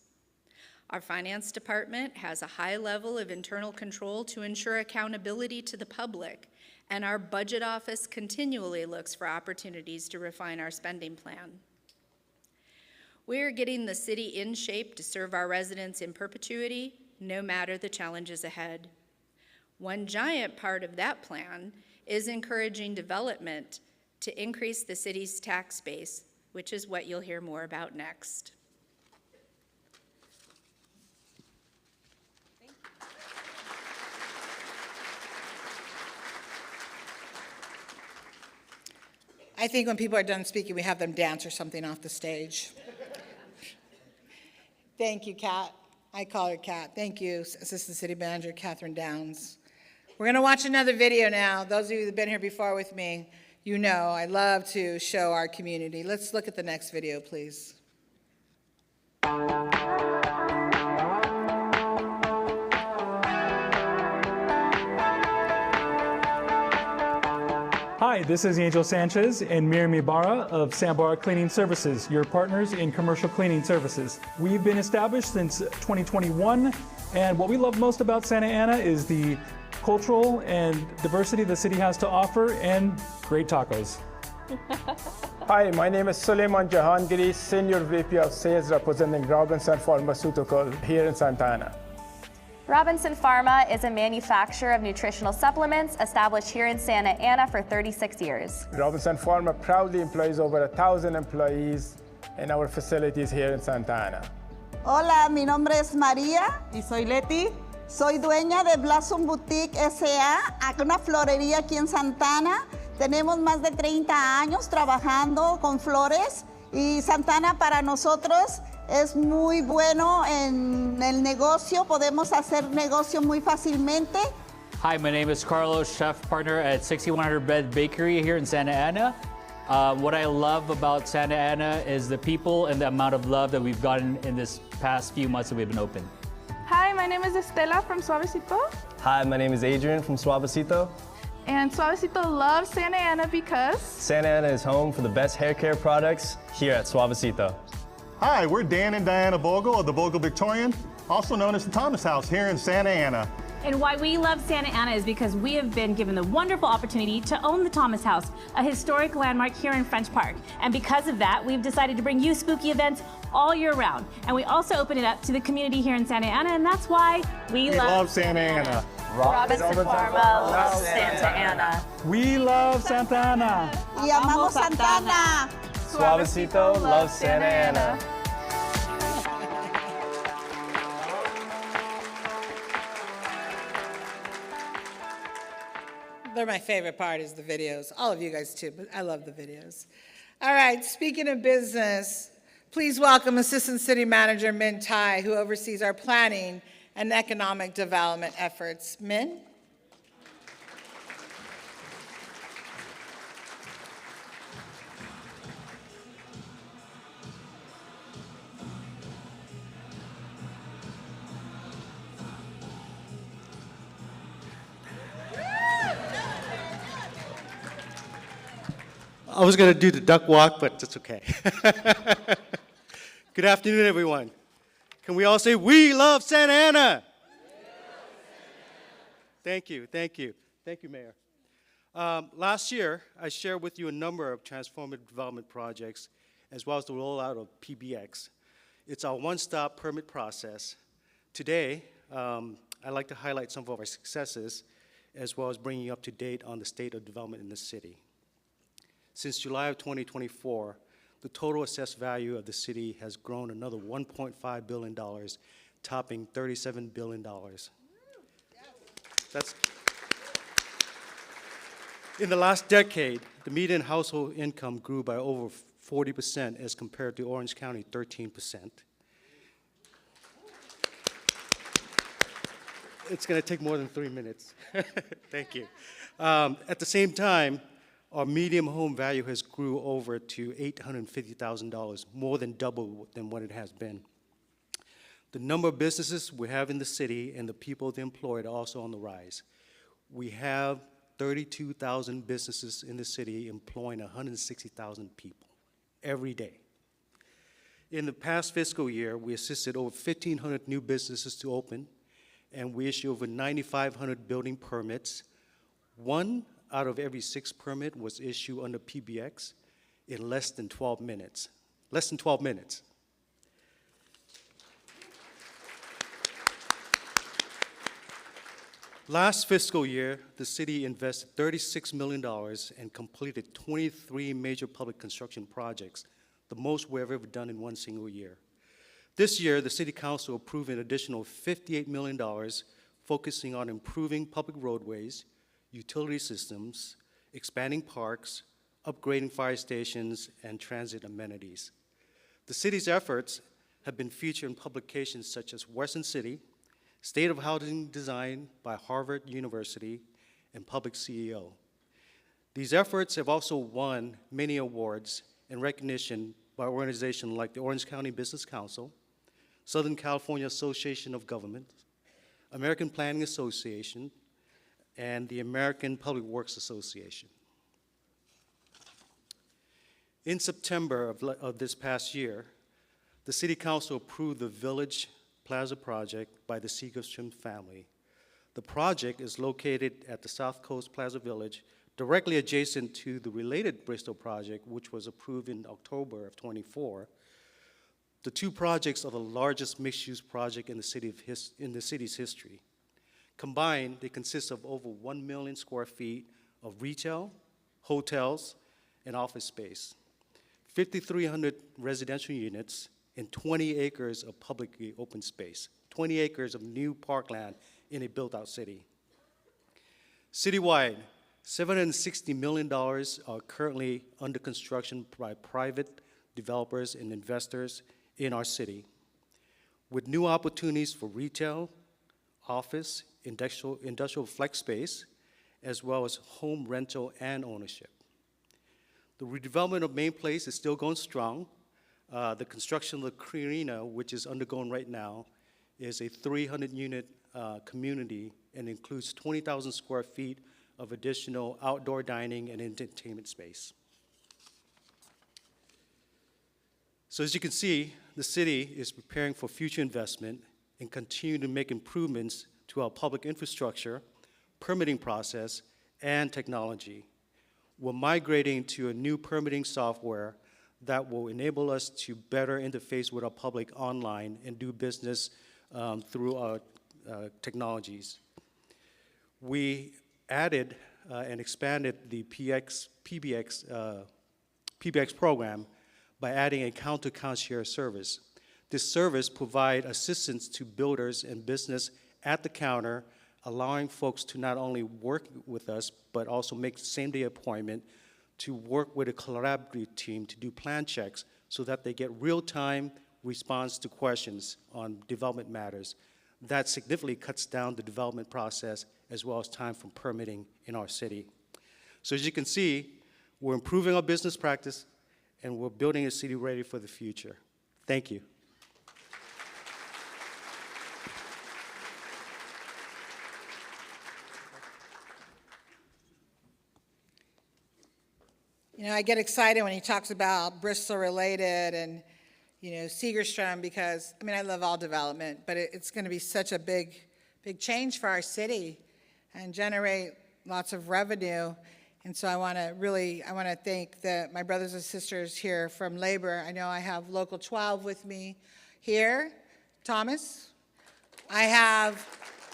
Our Finance Department has a high level of internal control to ensure accountability to the public and our budget office continually looks for opportunities to refine our spending plan. We are getting the city in shape to serve our residents in perpetuity, no matter the challenges ahead. One giant part of that plan is encouraging development to increase the city's tax base, which is what you'll hear more about next. I think when people are done speaking, we have them dance or something off the stage. Thank you, Kat. I call her Kat. Thank you, Assistant City Manager Catherine Downs. We're going to watch another video now. Those of you that have been here before with me, you know I love to show our community. Let's look at the next video, please. Hi, this is Angel Sanchez and Miriam Ibarra of Sambara Cleaning Services, your partners in commercial cleaning services. We've been established since 2021, and what we love most about Santa Ana is the cultural and diversity the city has to offer and great tacos. Hi, my name is Suleiman Jahangiri, Senior VP of Sales representing Robinson Pharmaceutical here in Santa Ana. Robinson Pharma is a manufacturer of nutritional supplements established here in Santa Ana for 36 years. Robinson Pharma proudly employs over 1,000 employees in our facilities here in Santa Ana. Hola, mi nombre es María y soy Leti. Soy dueña de Blossom Boutique S.A., una florería aquí en Santana. Tenemos más de 30 años trabajando con flores y Santana para nosotros es muy bueno en el negocio. Podemos hacer negocio muy fácilmente. Hi, my name is Carlos, chef partner at 6100 Bed Bakery here in Santa Ana. What I love about Santa Ana is the people and the amount of love that we've gotten in this past few months that we've been open. Hi, my name is Estela from Suavecito. Hi, my name is Adrian from Suavecito. And Suavecito loves Santa Ana because Santa Ana is home for the best hair care products here at Suavecito. Hi, we're Dan and Diana Vogel of the Vogel Victorian, also known as the Thomas House here in Santa Ana. And why we love Santa Ana is because we have been given the wonderful opportunity to own the Thomas House, a historic landmark here in French Park. And because of that, we've decided to bring you spooky events all year round. And we also open it up to the community here in Santa Ana, and that's why we love Santa Ana. Robinson Pharma loves Santa Ana. We love Santa Ana. Y amamos Santana. Suavecito loves Santa Ana. They're my favorite part is the videos. All of you guys too, but I love the videos. All right, speaking of business, please welcome Assistant City Manager Min Tai, who oversees our planning and economic development efforts. Min? I was going to do the duck walk, but that's okay. Good afternoon, everyone. Can we all say, we love Santa Ana? Thank you, thank you. Thank you, Mayor. Last year, I shared with you a number of transformative development projects, as well as the rollout of PBX. It's our one-stop permit process. Today, I'd like to highlight some of our successes, as well as bring you up to date on the state of development in the city. Since July of 2024, the total assessed value of the city has grown another $1.5 billion, topping $37 billion. That's in the last decade, the median household income grew by over 40% as compared to Orange County, 13%. It's going to take more than 3 minutes. Thank you. At the same time, our median home value has grew over to $850,000, more than double than what it has been. The number of businesses we have in the city and the people they employ are also on the rise. We have 32,000 businesses in the city employing 160,000 people every day. In the past fiscal year, we assisted over 1,500 new businesses to open, and we issued over 9,500 building permits. One out of every 6 permit was issued under PBX in less than 12 minutes. Less than 12 minutes. Last fiscal year, the city invested $36 million and completed 23 major public construction projects, the most we've ever done in one single year. This year, the City Council approved an additional $58 million, focusing on improving public roadways, utility systems, expanding parks, upgrading fire stations, and transit amenities. The city's efforts have been featured in publications such as Western City, State of Housing Design by Harvard University, and Public CEO. These efforts have also won many awards and recognition by organizations like the Orange County Business Council, Southern California Association of Governments, American Planning Association, and the American Public Works Association. In September of this past year, the City Council approved the Village Plaza project by the Segerstrom family. The project is located at the South Coast Plaza Village, directly adjacent to the related Bristol project, which was approved in October of '24. The 2 projects are the largest mixed-use project in the city's history. Combined, they consist of over 1 million square feet of retail, hotels, and office space, 5,300 residential units, and 20 acres of publicly open space, 20 acres of new parkland in a built-out city. Citywide, $760 million are currently under construction by private developers and investors in our city, with new opportunities for retail, office, industrial flex space, as well as home rental and ownership. The redevelopment of Main Place is still going strong. The construction of the Carina, which is undergoing right now, is a 300-unit community and includes 20,000 square feet of additional outdoor dining and entertainment space. So as you can see, the city is preparing for future investment and continue to make improvements to our public infrastructure, permitting process, and technology. We're migrating to a new permitting software that will enable us to better interface with our public online and do business through our technologies. We added and expanded the PBX program by adding a counter-concierge service. This service provides assistance to builders and business at the counter, allowing folks to not only work with us, but also make same-day appointment to work with a collaborative team to do plan checks so that they get real-time response to questions on development matters. That significantly cuts down the development process as well as time from permitting in our city. So as you can see, we're improving our business practice and we're building a city ready for the future. Thank you. You know, I get excited when he talks about Bristol related and, you know, Segerstrom because, I mean, I love all development, but it's going to be such a big change for our city and generate lots of revenue. And so I want to thank my brothers and sisters here from Labor. I know I have Local 12 with me here, Thomas. I have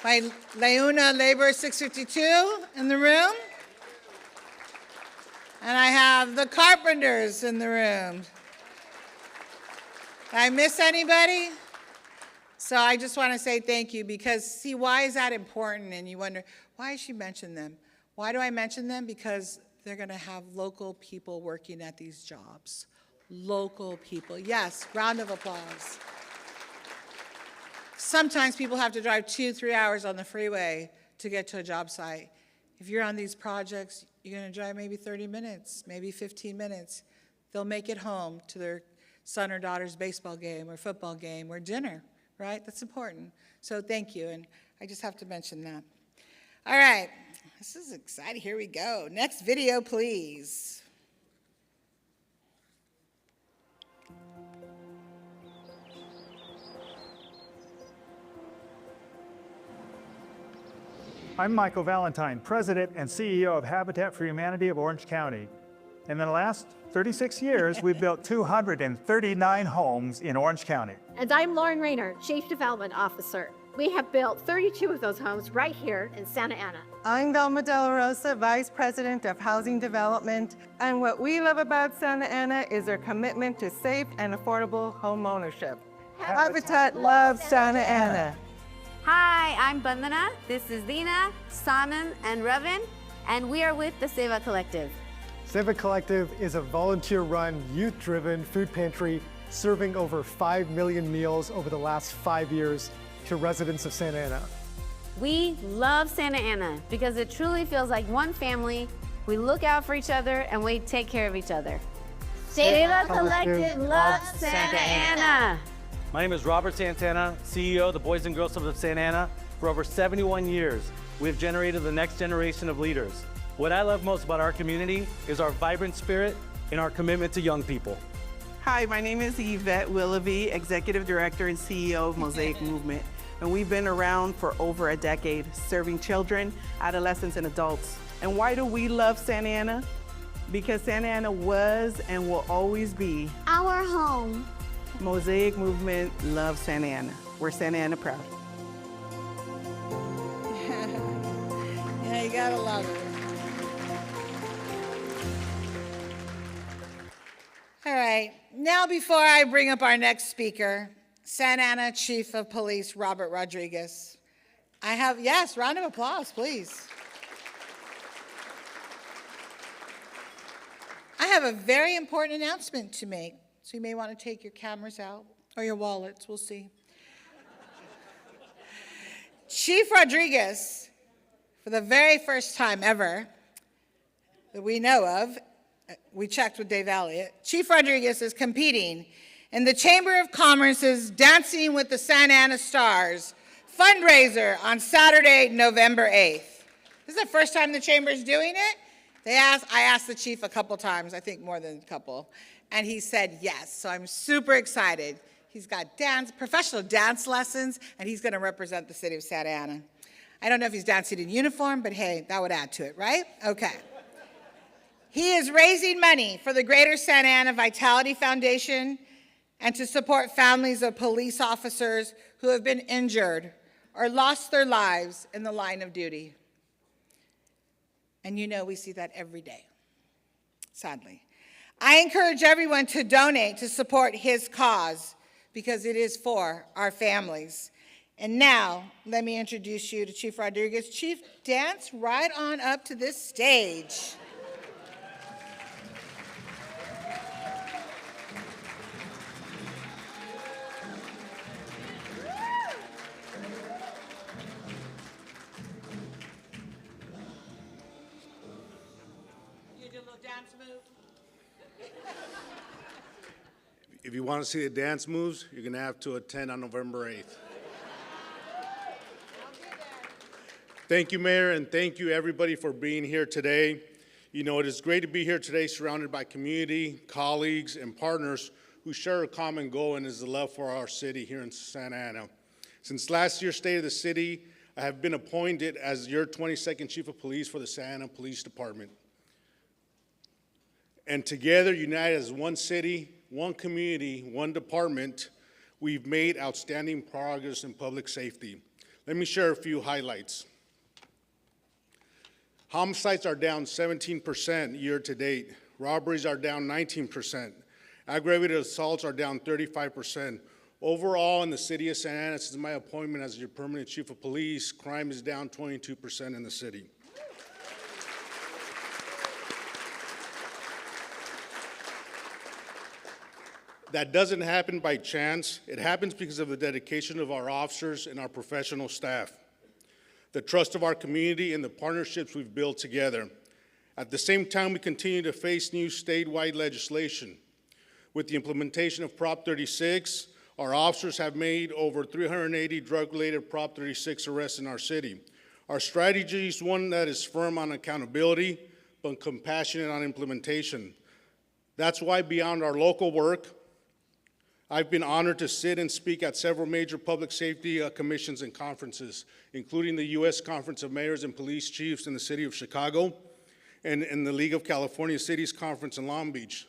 my Leuna Labor 652 in the room. And I have the Carpenters in the room. Did I miss anybody? So I just want to say thank you because, see, why is that important? And you wonder, why does she mention them? Why do I mention them? Because they're going to have local people working at these jobs. Local people. Yes, round of applause. Sometimes people have to drive 2-3 hours on the freeway to get to a job site. If you're on these projects, you're going to drive maybe 30 minutes, maybe 15 minutes. They'll make it home to their son or daughter's baseball game or football game or dinner, right? That's important. So thank you, and I just have to mention that. All right, this is exciting. Here we go. Next video, please. I'm Michael Valentine, President and CEO of Habitat for Humanity of Orange County. In the last 36 years, we've built 239 homes in Orange County. And I'm Lauren Rayner, Chief Development Officer. We have built 32 of those homes right here in Santa Ana. I'm Velma De La Rosa, Vice President of Housing Development. And what we love about Santa Ana is their commitment to safe and affordable home ownership. Habitat loves Santa Ana. Hi, I'm Bandana. This is Dina, Sanan, and Raven, and we are with the Seva Collective. Seva Collective is a volunteer-run, youth-driven food pantry serving over 5 million meals over the last 5 years to residents of Santa Ana. We love Santa Ana because it truly feels like one family. We look out for each other and we take care of each other. Seva Collective loves Santa Ana. My name is Robert Santana, CEO of the Boys and Girls Club of Santa Ana. For over 71 years, we have generated the next generation of leaders. What I love most about our community is our vibrant spirit and our commitment to young people. Hi, my name is Yvette Willoughby, Executive Director and CEO of Mosaic Movement. And we've been around for over a decade, serving children, adolescents, and adults. And why do we love Santa Ana? Because Santa Ana was and will always be our home. Mosaic Movement loves Santa Ana. We're Santa Ana proud. Yeah, you gotta love it. All right, now before I bring up our next speaker, Santa Ana Chief of Police Robert Rodriguez. Yes, round of applause, please. I have a very important announcement to make, so you may want to take your cameras out or your wallets, we'll see. Chief Rodriguez, for the very first time ever that we know of, we checked with Dave Elliott, Chief Rodriguez is competing in the Chamber of Commerce's Dancing with the Santa Ana Stars fundraiser on Saturday, November 8th. This is the first time the Chamber is doing it. I asked the chief a couple times, I think more than a couple, and he said yes, so I'm super excited. He's got professional dance lessons, and he's gonna represent the city of Santa Ana. I don't know if he's dancing in uniform, but hey, that would add to it, right? Okay. He is raising money for the Greater Santa Ana Vitality Foundation and to support families of police officers who have been injured or lost their lives in the line of duty. And you know we see that every day, sadly. I encourage everyone to donate to support his cause because it is for our families. And now, let me introduce you to Chief Rodriguez. Chief, dance right on up to this stage. If you want to see the dance moves, you're going to have to attend on November 8th. Thank you, Mayor, and thank you, everybody, for being here today. You know, it is great to be here today surrounded by community, colleagues, and partners who share a common goal, and is the love for our city here in Santa Ana. Since last year's State of the City, I have been appointed as your 22nd Chief of Police for the Santa Ana Police Department. And together, united as one city, one community, one department, we've made outstanding progress in public safety. Let me share a few highlights. Homicides are down 17% year to date. Robberies are down 19%. Aggravated assaults are down 35%. Overall, in the city of Santa Ana, since my appointment as your permanent Chief of Police, crime is down 22% in the city. That doesn't happen by chance. It happens because of the dedication of our officers and our professional staff, the trust of our community, and the partnerships we've built together. At the same time, we continue to face new statewide legislation. With the implementation of Prop 36, our officers have made over 380 drug-related Prop 36 arrests in our city. Our strategy is one that is firm on accountability, but compassionate on implementation. That's why beyond our local work, I've been honored to sit and speak at several major public safety commissions and conferences, including the U.S. Conference of Mayors and Police Chiefs in the city of Chicago, and in the League of California Cities Conference in Long Beach.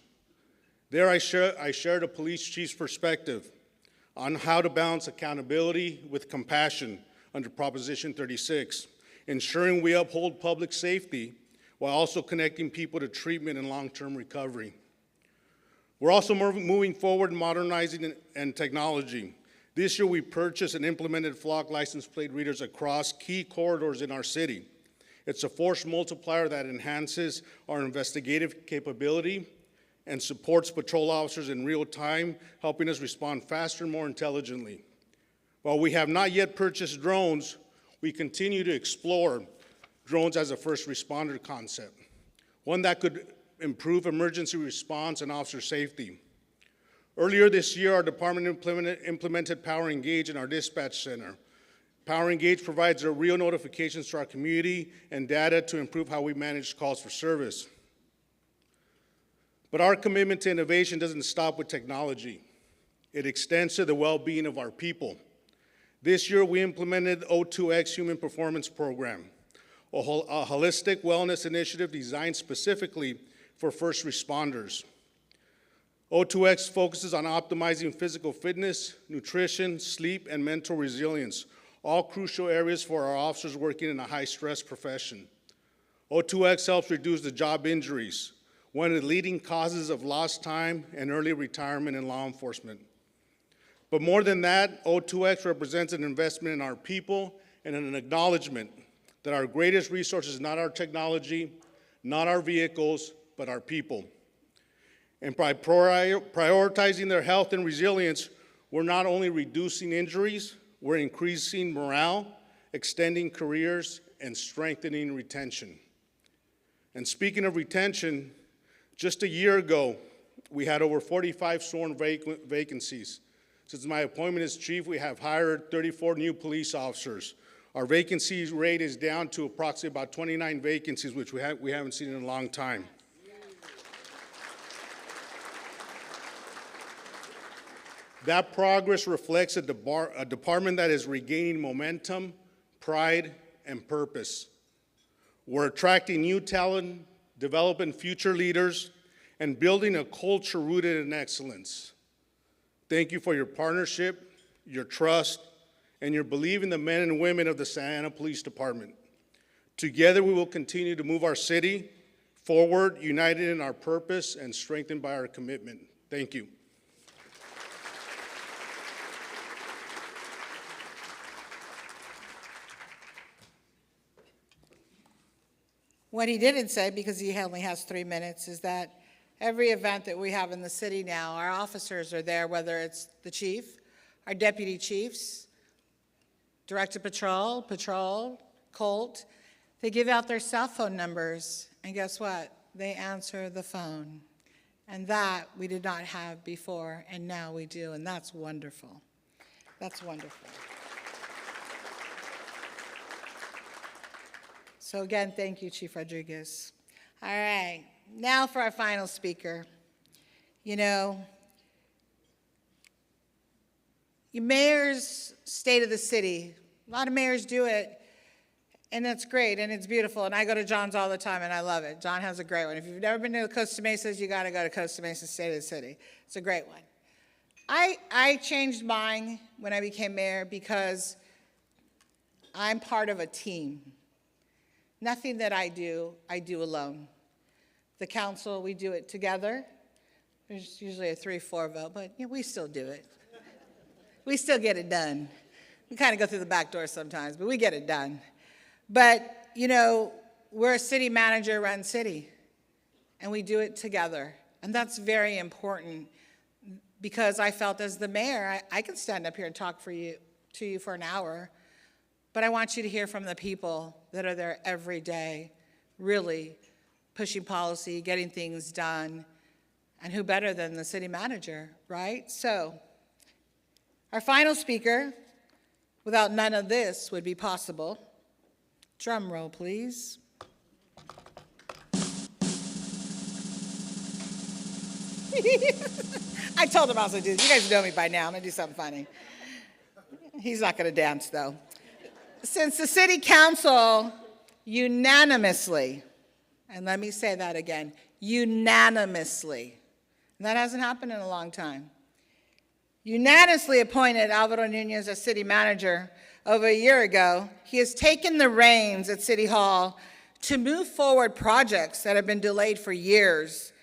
There I shared a police chief's perspective on how to balance accountability with compassion under Proposition 36, ensuring we uphold public safety while also connecting people to treatment and long-term recovery. We're also moving forward in modernizing and technology. This year we purchased and implemented flock license plate readers across key corridors in our city. It's a force multiplier that enhances our investigative capability and supports patrol officers in real time, helping us respond faster and more intelligently. While we have not yet purchased drones, we continue to explore drones as a first responder concept, one that could improve emergency response and officer safety. Earlier this year, our department implemented Power Engage in our dispatch center. Power Engage provides real notifications to our community and data to improve how we manage calls for service. But our commitment to innovation doesn't stop with technology. It extends to the well-being of our people. This year, we implemented O2X Human Performance Program, a holistic wellness initiative designed specifically for first responders. O2X focuses on optimizing physical fitness, nutrition, sleep, and mental resilience, all crucial areas for our officers working in a high-stress profession. O2X helps reduce the job injuries, one of the leading causes of lost time and early retirement in law enforcement. But more than that, O2X represents an investment in our people and an acknowledgement that our greatest resource is not our technology, not our vehicles, but our people. And by prioritizing their health and resilience, we're not only reducing injuries, we're increasing morale, extending careers, and strengthening retention. And speaking of retention, just a year ago, we had over 45 sworn vacancies. Since my appointment as chief, we have hired 34 new police officers. Our vacancy rate is down to approximately about 29 vacancies, which we haven't seen in a long time. That progress reflects a department that is regaining momentum, pride, and purpose. We're attracting new talent, developing future leaders, and building a culture rooted in excellence. Thank you for your partnership, your trust, and your belief in the men and women of the Santa Ana Police Department. Together, we will continue to move our city forward, united in our purpose and strengthened by our commitment. Thank you. What he didn't say, because he only has 3 minutes, is that every event that we have in the city now, our officers are there, whether it's the chief, our deputy chiefs, director patrol, Colt. They give out their cell phone numbers, and guess what? They answer the phone. And that we did not have before, and now we do, and that's wonderful. That's wonderful. So again, thank you, Chief Rodriguez. All right, now for our final speaker. You know, your mayor's state of the city, a lot of mayors do it, and that's great, and it's beautiful, and I go to John's all the time, and I love it. John has a great one. If you've never been to Costa Mesa's, you gotta go to Costa Mesa State of the City. It's a great one. I changed mine when I became mayor because I'm part of a team. Nothing that I do alone. The council, we do it together. There's usually a 3-4 vote, but you know, we still do it. We still get it done. We kind of go through the back door sometimes, but we get it done. But, you know, we're a city manager-run city, and we do it together. And that's very important because I felt as the mayor, I can stand up here and talk to you for an hour, but I want you to hear from the people that are there every day, really pushing policy, getting things done, and who better than the city manager, right? So, our final speaker, without none of this would be possible. Drum roll, please. I told him I was going to do this. You guys know me by now. I'm going to do something funny. He's not going to dance, though. Since the city council unanimously, and let me say that again, unanimously, and that hasn't happened in a long time, unanimously appointed Alvaro Nunez as city manager over a year ago, he has taken the reins at City Hall to move forward projects that have been delayed for years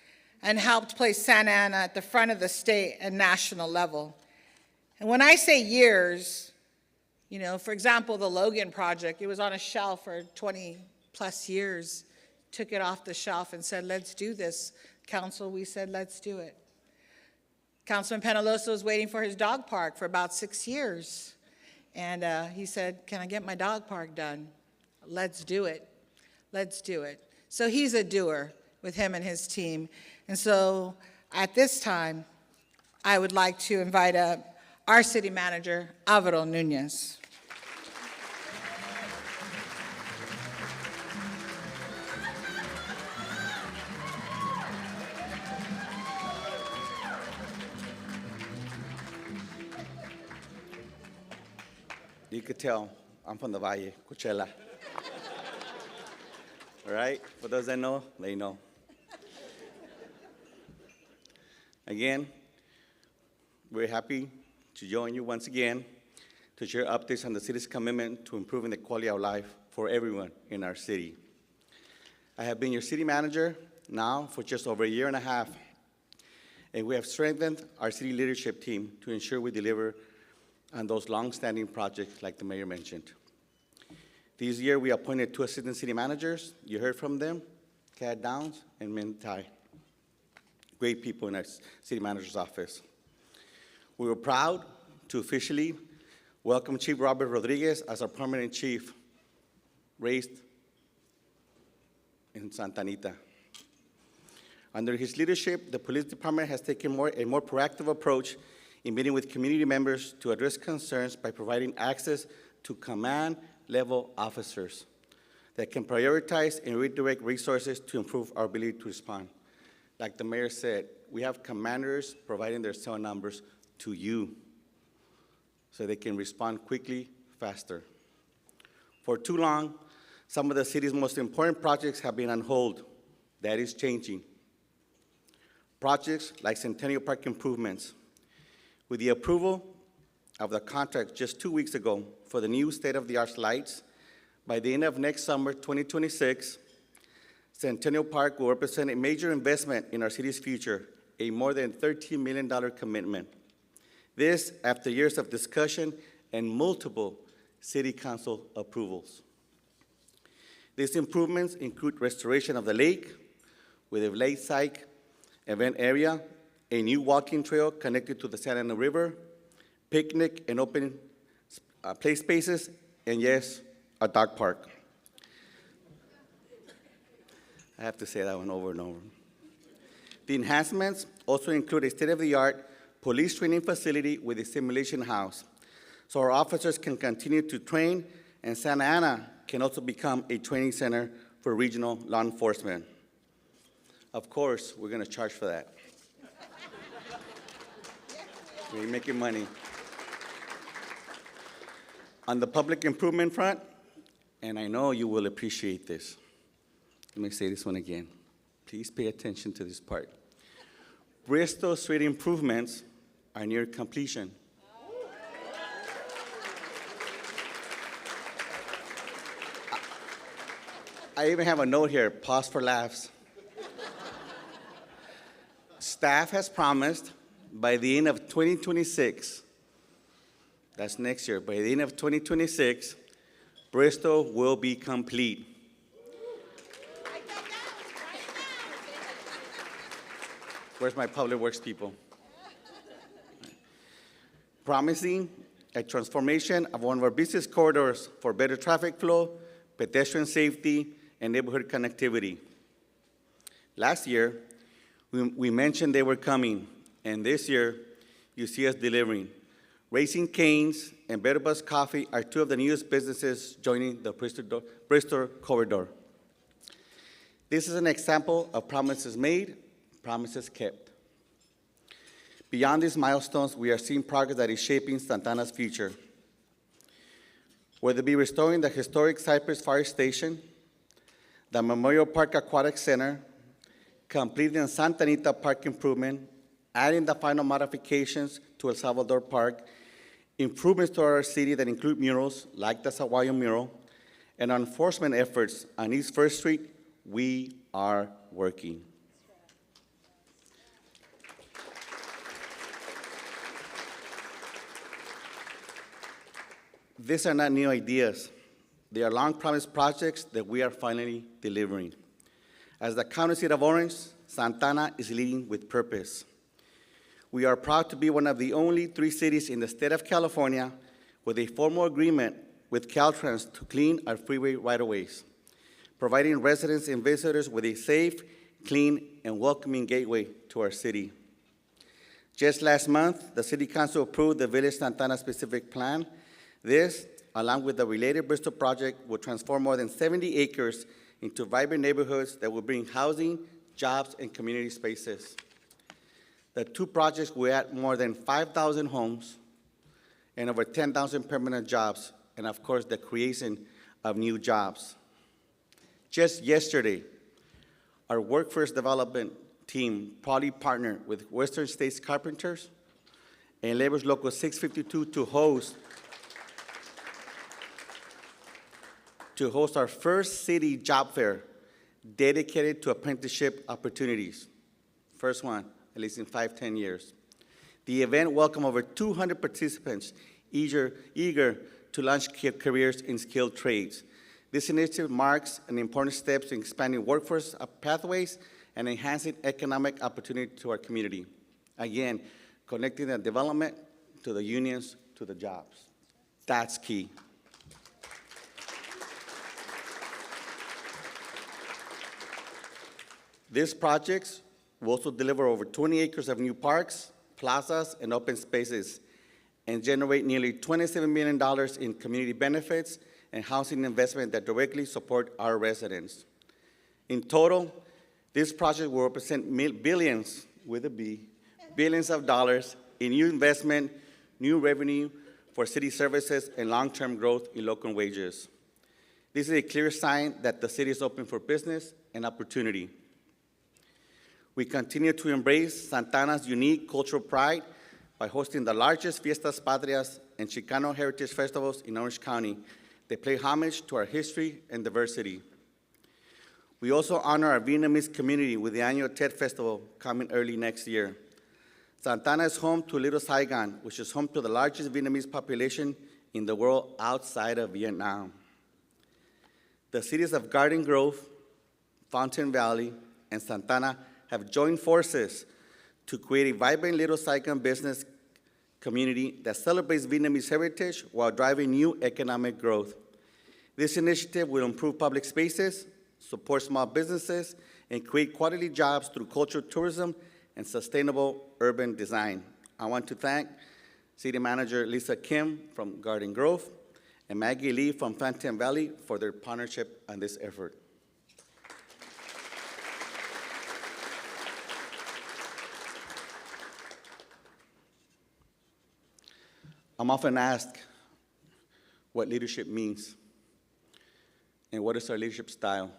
and helped place Santa Ana at the front of the state and national level. And when I say years, you know, for example, the Logan project, it was on a shelf for 20 plus years, took it off the shelf and said, let's do this. Council, we said, let's do it. Councilman Penalosa was waiting for his dog park for about 6 years. And he said, can I get my dog park done? Let's do it. Let's do it. So he's a doer with him and his team. And so at this time, I would like to invite up our city manager, Alvaro Nunez. You could tell I'm from the Valle, Coachella. All right, for those that know, they know. Again, we're happy to join you once again to share updates on the city's commitment to improving the quality of life for everyone in our city. I have been your city manager now for just over a year and a half, and we have strengthened our city leadership team to ensure we deliver on those long-standing projects like the mayor mentioned. This year, we appointed 2 assistant city managers. You heard from them, Kat Downs and Min Tai. Great people in our city manager's office. We were proud to officially welcome Chief Robert Rodriguez as our permanent chief, raised in Santa Anita. Under his leadership, the police department has taken a more proactive approach in meeting with community members to address concerns by providing access to command-level officers that can prioritize and redirect resources to improve our ability to respond. Like the mayor said, we have commanders providing their cell numbers to you so they can respond quickly, faster. For too long, some of the city's most important projects have been on hold. That is changing. Projects like Centennial Park improvements. With the approval of the contract just 2 weeks ago for the new state-of-the-art lights, by the end of next summer, 2026, Centennial Park will represent a major investment in our city's future, a more than $13 million commitment. This after years of discussion and multiple city council approvals. These improvements include restoration of the lake with a lakeside event area, a new walking trail connected to the Santa Ana River, picnic and open play spaces, and yes, a dog park. I have to say that one over and over. The enhancements also include a state-of-the-art police training facility with a simulation house, so our officers can continue to train, and Santa Ana can also become a training center for regional law enforcement. Of course, we're going to charge for that. We're making money. On the public improvement front, and I know you will appreciate this. Let me say this one again. Please pay attention to this part. Bristol Street improvements are near completion. I even have a note here, pause for laughs. Staff has promised by the end of 2026, that's next year, by the end of 2026, Bristol will be complete. Where's my public works people? Promising a transformation of one of our business corridors for better traffic flow, pedestrian safety, and neighborhood connectivity. Last year, we mentioned they were coming, and this year, you see us delivering. Raising Cane's and Better Buzz Coffee are 2 of the newest businesses joining the Bristol corridor. This is an example of promises made, promises kept. Beyond these milestones, we are seeing progress that is shaping Santana's future. Whether it be restoring the historic Cypress Fire Station, the Memorial Park Aquatic Center, completing the Santa Anita Park improvement, adding the final modifications to El Salvador Park, improvements to our city that include murals like the Saguayo mural, and enforcement efforts on East First Street, we are working. These are not new ideas. They are long-promised projects that we are finally delivering. As the county seat of Orange, Santana is leading with purpose. We are proud to be one of the only 3 cities in the state of California with a formal agreement with Caltrans to clean our freeway right-of-ways, providing residents and visitors with a safe, clean, and welcoming gateway to our city. Just last month, the City Council approved the Village Santana Specific Plan. This, along with the related Bristol project, will transform more than 70 acres into vibrant neighborhoods that will bring housing, jobs, and community spaces. The 2 projects will add more than 5,000 homes and over 10,000 permanent jobs, and of course, the creation of new jobs. Just yesterday, our workforce development team proudly partnered with Western States Carpenters and Labor's Local 652 to host our first city job fair dedicated to apprenticeship opportunities. First one, at least in 5-10 years. The event welcomed over 200 participants eager to launch careers in skilled trades. This initiative marks an important step in expanding workforce pathways and enhancing economic opportunity to our community. Again, connecting the development to the unions to the jobs. That's key. These projects will also deliver over 20 acres of new parks, plazas, and open spaces, and generate nearly $27 million in community benefits and housing investment that directly support our residents. In total, this project will represent billions, with a B, billions of dollars in new investment, new revenue for city services, and long-term growth in local wages. This is a clear sign that the city is open for business and opportunity. We continue to embrace Santana's unique cultural pride by hosting the largest Fiestas Patrias and Chicano Heritage Festivals in Orange County. They pay homage to our history and diversity. We also honor our Vietnamese community with the annual Tet Festival coming early next year. Santana is home to Little Saigon, which is home to the largest Vietnamese population in the world outside of Vietnam. The cities of Garden Grove, Fountain Valley, and Santana have joined forces to create a vibrant Little Saigon business community that celebrates Vietnamese heritage while driving new economic growth. This initiative will improve public spaces, support small businesses, and create quality jobs through cultural tourism and sustainable urban design. I want to thank City Manager Lisa Kim from Garden Grove and Maggie Lee from Fountain Valley for their partnership on this effort. I'm often asked what leadership means and what is our leadership style.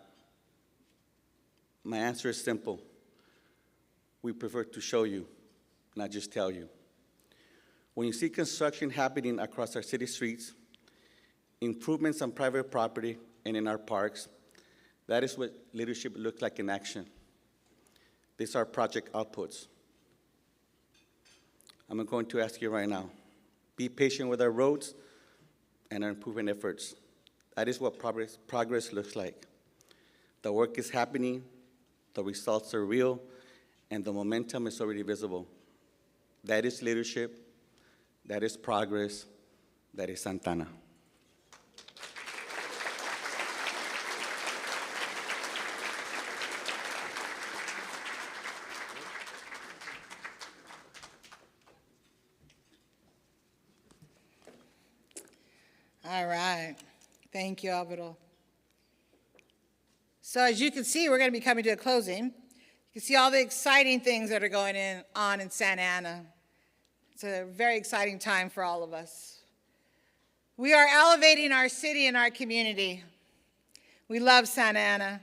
My answer is simple. We prefer to show you, not just tell you. When you see construction happening across our city streets, improvements on private property and in our parks, that is what leadership looks like in action. These are project outputs. I'm going to ask you right now, be patient with our roads and our improvement efforts. That is what progress looks like. The work is happening, the results are real, and the momentum is already visible. That is leadership, that is progress, that is Santana. All right. Thank you, Alvaro. So as you can see, we're going to be coming to a closing. You can see all the exciting things that are going on in Santa Ana. It's a very exciting time for all of us. We are elevating our city and our community. We love Santa Ana,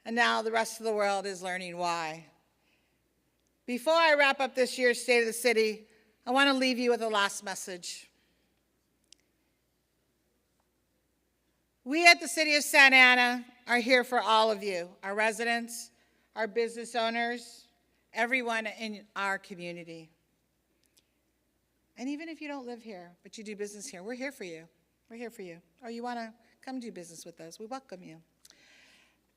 and now the rest of the world is learning why. Before I wrap up this year's State of the City, I want to leave you with a last message. We at the City of Santa Ana are here for all of you, our residents, our business owners, everyone in our community. And even if you don't live here, but you do business here, we're here for you. We're here for you. Or you want to come do business with us, we welcome you.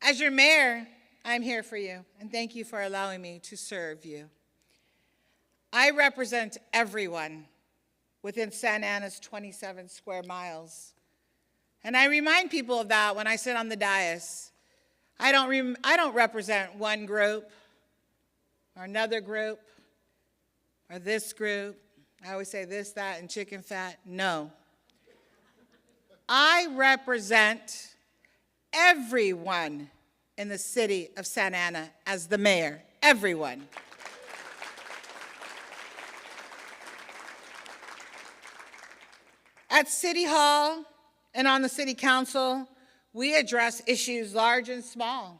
As your mayor, I'm here for you, and thank you for allowing me to serve you. I represent everyone within Santa Ana's 27 square miles. And I remind people of that when I sit on the dais. I don't represent one group or another group or this group. I always say this, that, and chicken fat. No. I represent everyone in the city of Santa Ana as the mayor. Everyone. At City Hall and on the City Council, we address issues large and small,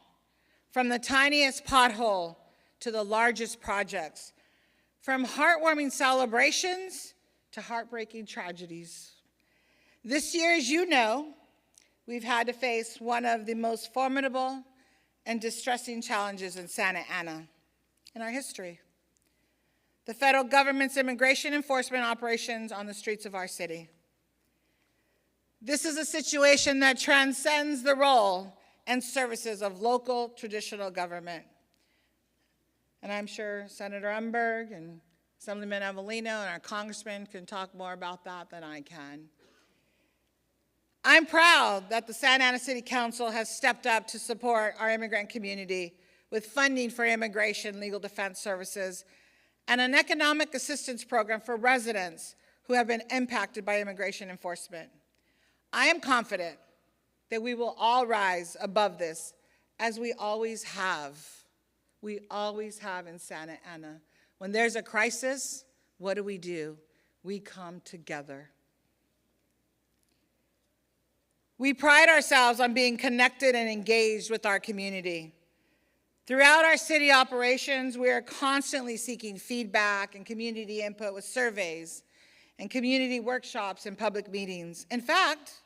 from the tiniest pothole to the largest projects, from heartwarming celebrations to heartbreaking tragedies. This year, as you know, we've had to face one of the most formidable and distressing challenges in Santa Ana in our history: the federal government's immigration enforcement operations on the streets of our city. This is a situation that transcends the role and services of local traditional government. And I'm sure Senator Umberg and Assemblyman Avellino and our congressman can talk more about that than I can. I'm proud that the Santa Ana City Council has stepped up to support our immigrant community with funding for immigration legal defense services and an economic assistance program for residents who have been impacted by immigration enforcement. I am confident that we will all rise above this, as we always have. We always have in Santa Ana. When there's a crisis, what do? We come together. We pride ourselves on being connected and engaged with our community. Throughout our city operations, we are constantly seeking feedback and community input with surveys and community workshops and public meetings. In fact,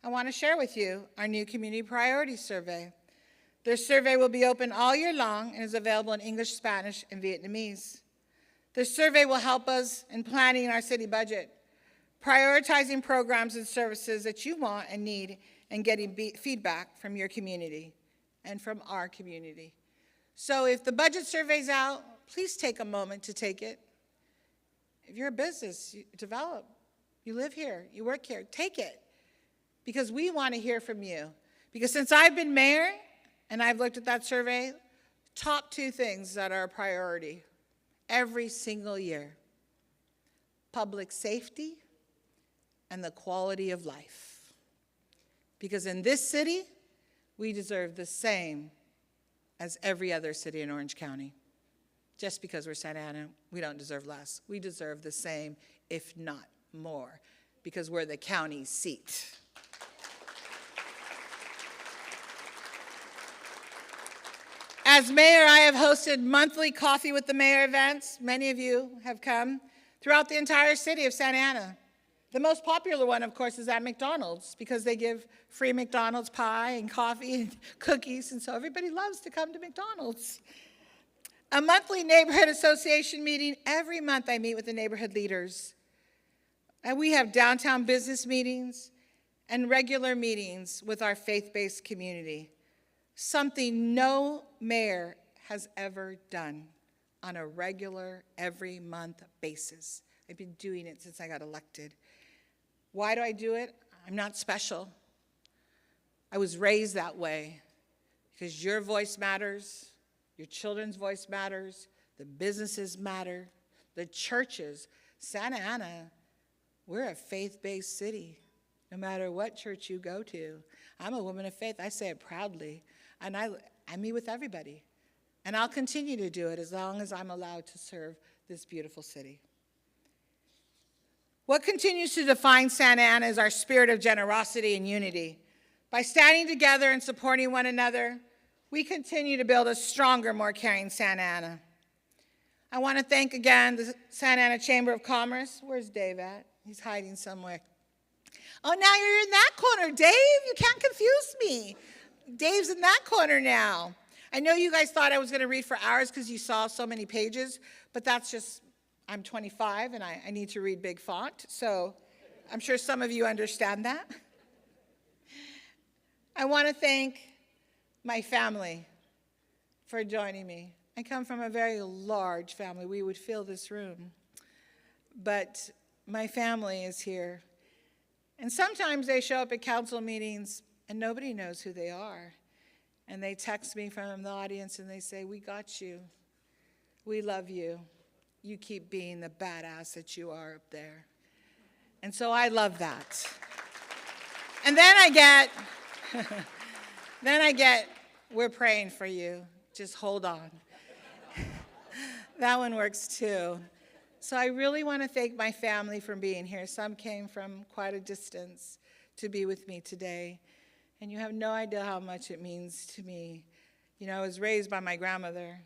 I want to share with you our new Community Priorities Survey. This survey will be open all year long and is available in English, Spanish, and Vietnamese. This survey will help us in planning our city budget, prioritizing programs and services that you want and need, and getting feedback from your community and from our community. So if the budget survey's out, please take a moment to take it. If you're a business, you develop, you live here, you work here, take it. Because we want to hear from you. Because since I've been mayor and I've looked at that survey, top two things that are a priority every single year: public safety and the quality of life. Because in this city, we deserve the same as every other city in Orange County. Just because we're Santa Ana, we don't deserve less. We deserve the same, if not more, because we're the county seat. As mayor, I have hosted monthly Coffee with the Mayor events. Many of you have come throughout the entire city of Santa Ana. The most popular one, of course, is at McDonald's, because they give free McDonald's pie and coffee and cookies, and so everybody loves to come to McDonald's. A monthly neighborhood association meeting. Every month I meet with the neighborhood leaders. And we have downtown business meetings and regular meetings with our faith-based community. Something no mayor has ever done on a regular, every month basis. I've been doing it since I got elected. Why do I do it? I'm not special. I was raised that way, because your voice matters, your children's voice matters, the businesses matter, the churches. Santa Ana, we're a faith-based city, no matter what church you go to. I'm a woman of faith. I say it proudly. And I meet with everybody. And I'll continue to do it as long as I'm allowed to serve this beautiful city. What continues to define Santa Ana is our spirit of generosity and unity. By standing together and supporting one another, we continue to build a stronger, more caring Santa Ana. I want to thank again the Santa Ana Chamber of Commerce. Where's Dave at? He's hiding somewhere. Oh, now you're in that corner, Dave. You can't confuse me. Dave's in that corner now. I know you guys thought I was going to read for hours because you saw so many pages, but that's just, I'm 25 and I need to read big font, so I'm sure some of you understand that. I want to thank my family for joining me. I come from a very large family. We would fill this room. But my family is here. And sometimes they show up at council meetings and nobody knows who they are. And they text me from the audience and they say, "We got you. We love you. You keep being the badass that you are up there." And so I love that. And then I get, "We're praying for you. Just hold on." That one works too. So I really want to thank my family for being here. Some came from quite a distance to be with me today. And you have no idea how much it means to me. You know, I was raised by my grandmother.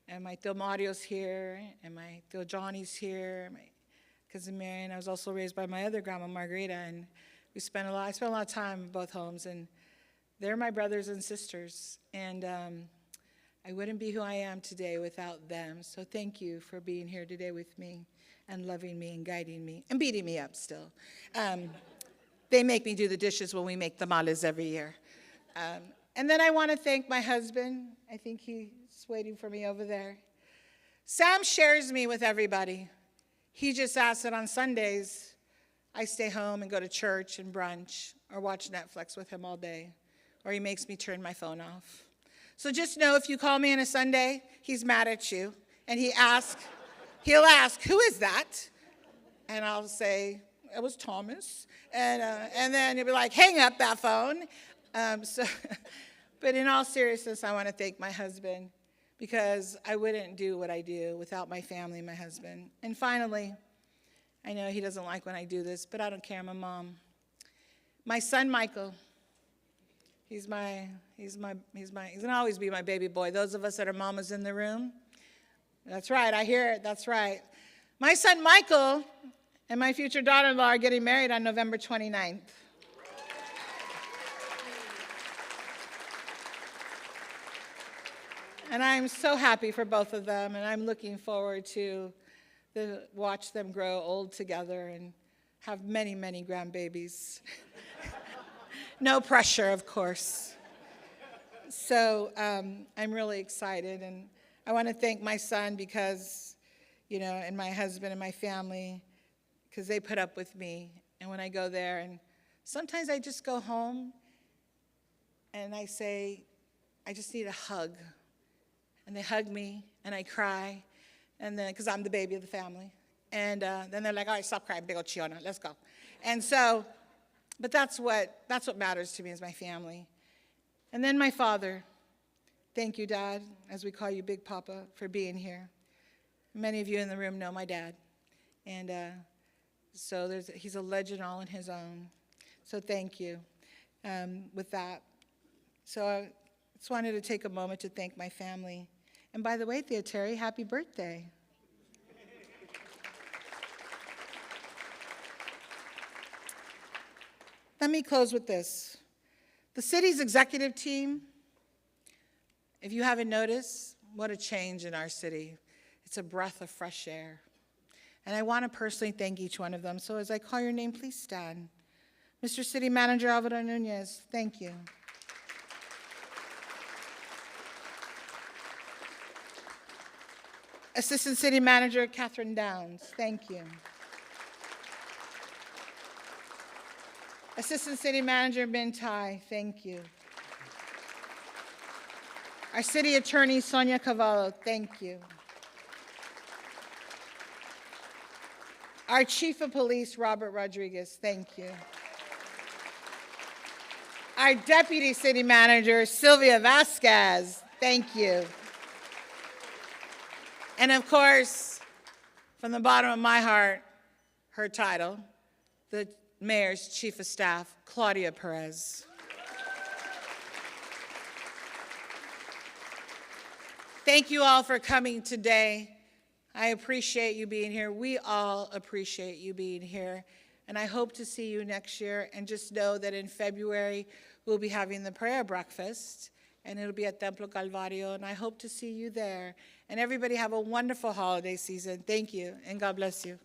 And my Tio Mario's here, and my Tio Johnny's here, my cousin Marion. I was also raised by my other grandma, Margarita, and I spent a lot of time in both homes, and they're my brothers and sisters. And I wouldn't be who I am today without them. So thank you for being here today with me and loving me and guiding me and beating me up still. They make me do the dishes when we make tamales every year. And then I want to thank my husband. I think he's waiting for me over there. Sam shares me with everybody. He just asks that on Sundays I stay home and go to church and brunch or watch Netflix with him all day, or he makes me turn my phone off. So just know if you call me on a Sunday, he's mad at you, and he'll ask, "Who is that?" And I'll say, "It was Thomas." And then he'll be like, "Hang up that phone." But in all seriousness, I want to thank my husband, because I wouldn't do what I do without my family and my husband. And finally, I know he doesn't like when I do this, but I don't care, I'm a mom. My son, Michael, he's gonna always be my baby boy. Those of us that are mamas in the room, that's right, I hear it, that's right. My son, Michael, and my future daughter-in-law are getting married on November 29th. And I'm so happy for both of them, and I'm looking forward to watch them grow old together and have many, many grandbabies. No pressure, of course. So I'm really excited, and I want to thank my son because, and my husband and my family, because they put up with me. And when I go there, and sometimes I just go home and I say, I just need a hug. And they hug me, and I cry, and then, because I'm the baby of the family. And then they're like, "All right, stop crying, big old Chiona, let's go." And so, but that's what matters to me is my family. And then my father. Thank you, Dad, as we call you Big Papa, for being here. Many of you in the room know my dad. And so he's a legend all in his own. So thank you with that. So I just wanted to take a moment to thank my family. And by the way, Thea Terry, happy birthday. Let me close with this. The city's executive team, if you haven't noticed, what a change in our city. It's a breath of fresh air. And I want to personally thank each one of them. So as I call your name, please stand. Mr. City Manager Alvaro Nunez, thank you. Assistant City Manager Catherine Downs, thank you. Assistant City Manager Min Tai, thank you. Our City Attorney Sonia Cavallo, thank you. Our Chief of Police Robert Rodriguez, thank you. Our Deputy City Manager Sylvia Vasquez, thank you. And of course, from the bottom of my heart, her title, the Mayor's Chief of Staff, Claudia Perez. Thank you all for coming today. I appreciate you being here. We all appreciate you being here. And I hope to see you next year. And just know that in February, we'll be having the prayer breakfast, and it'll be at Templo Calvario, and I hope to see you there. And everybody have a wonderful holiday season. Thank you, and God bless you.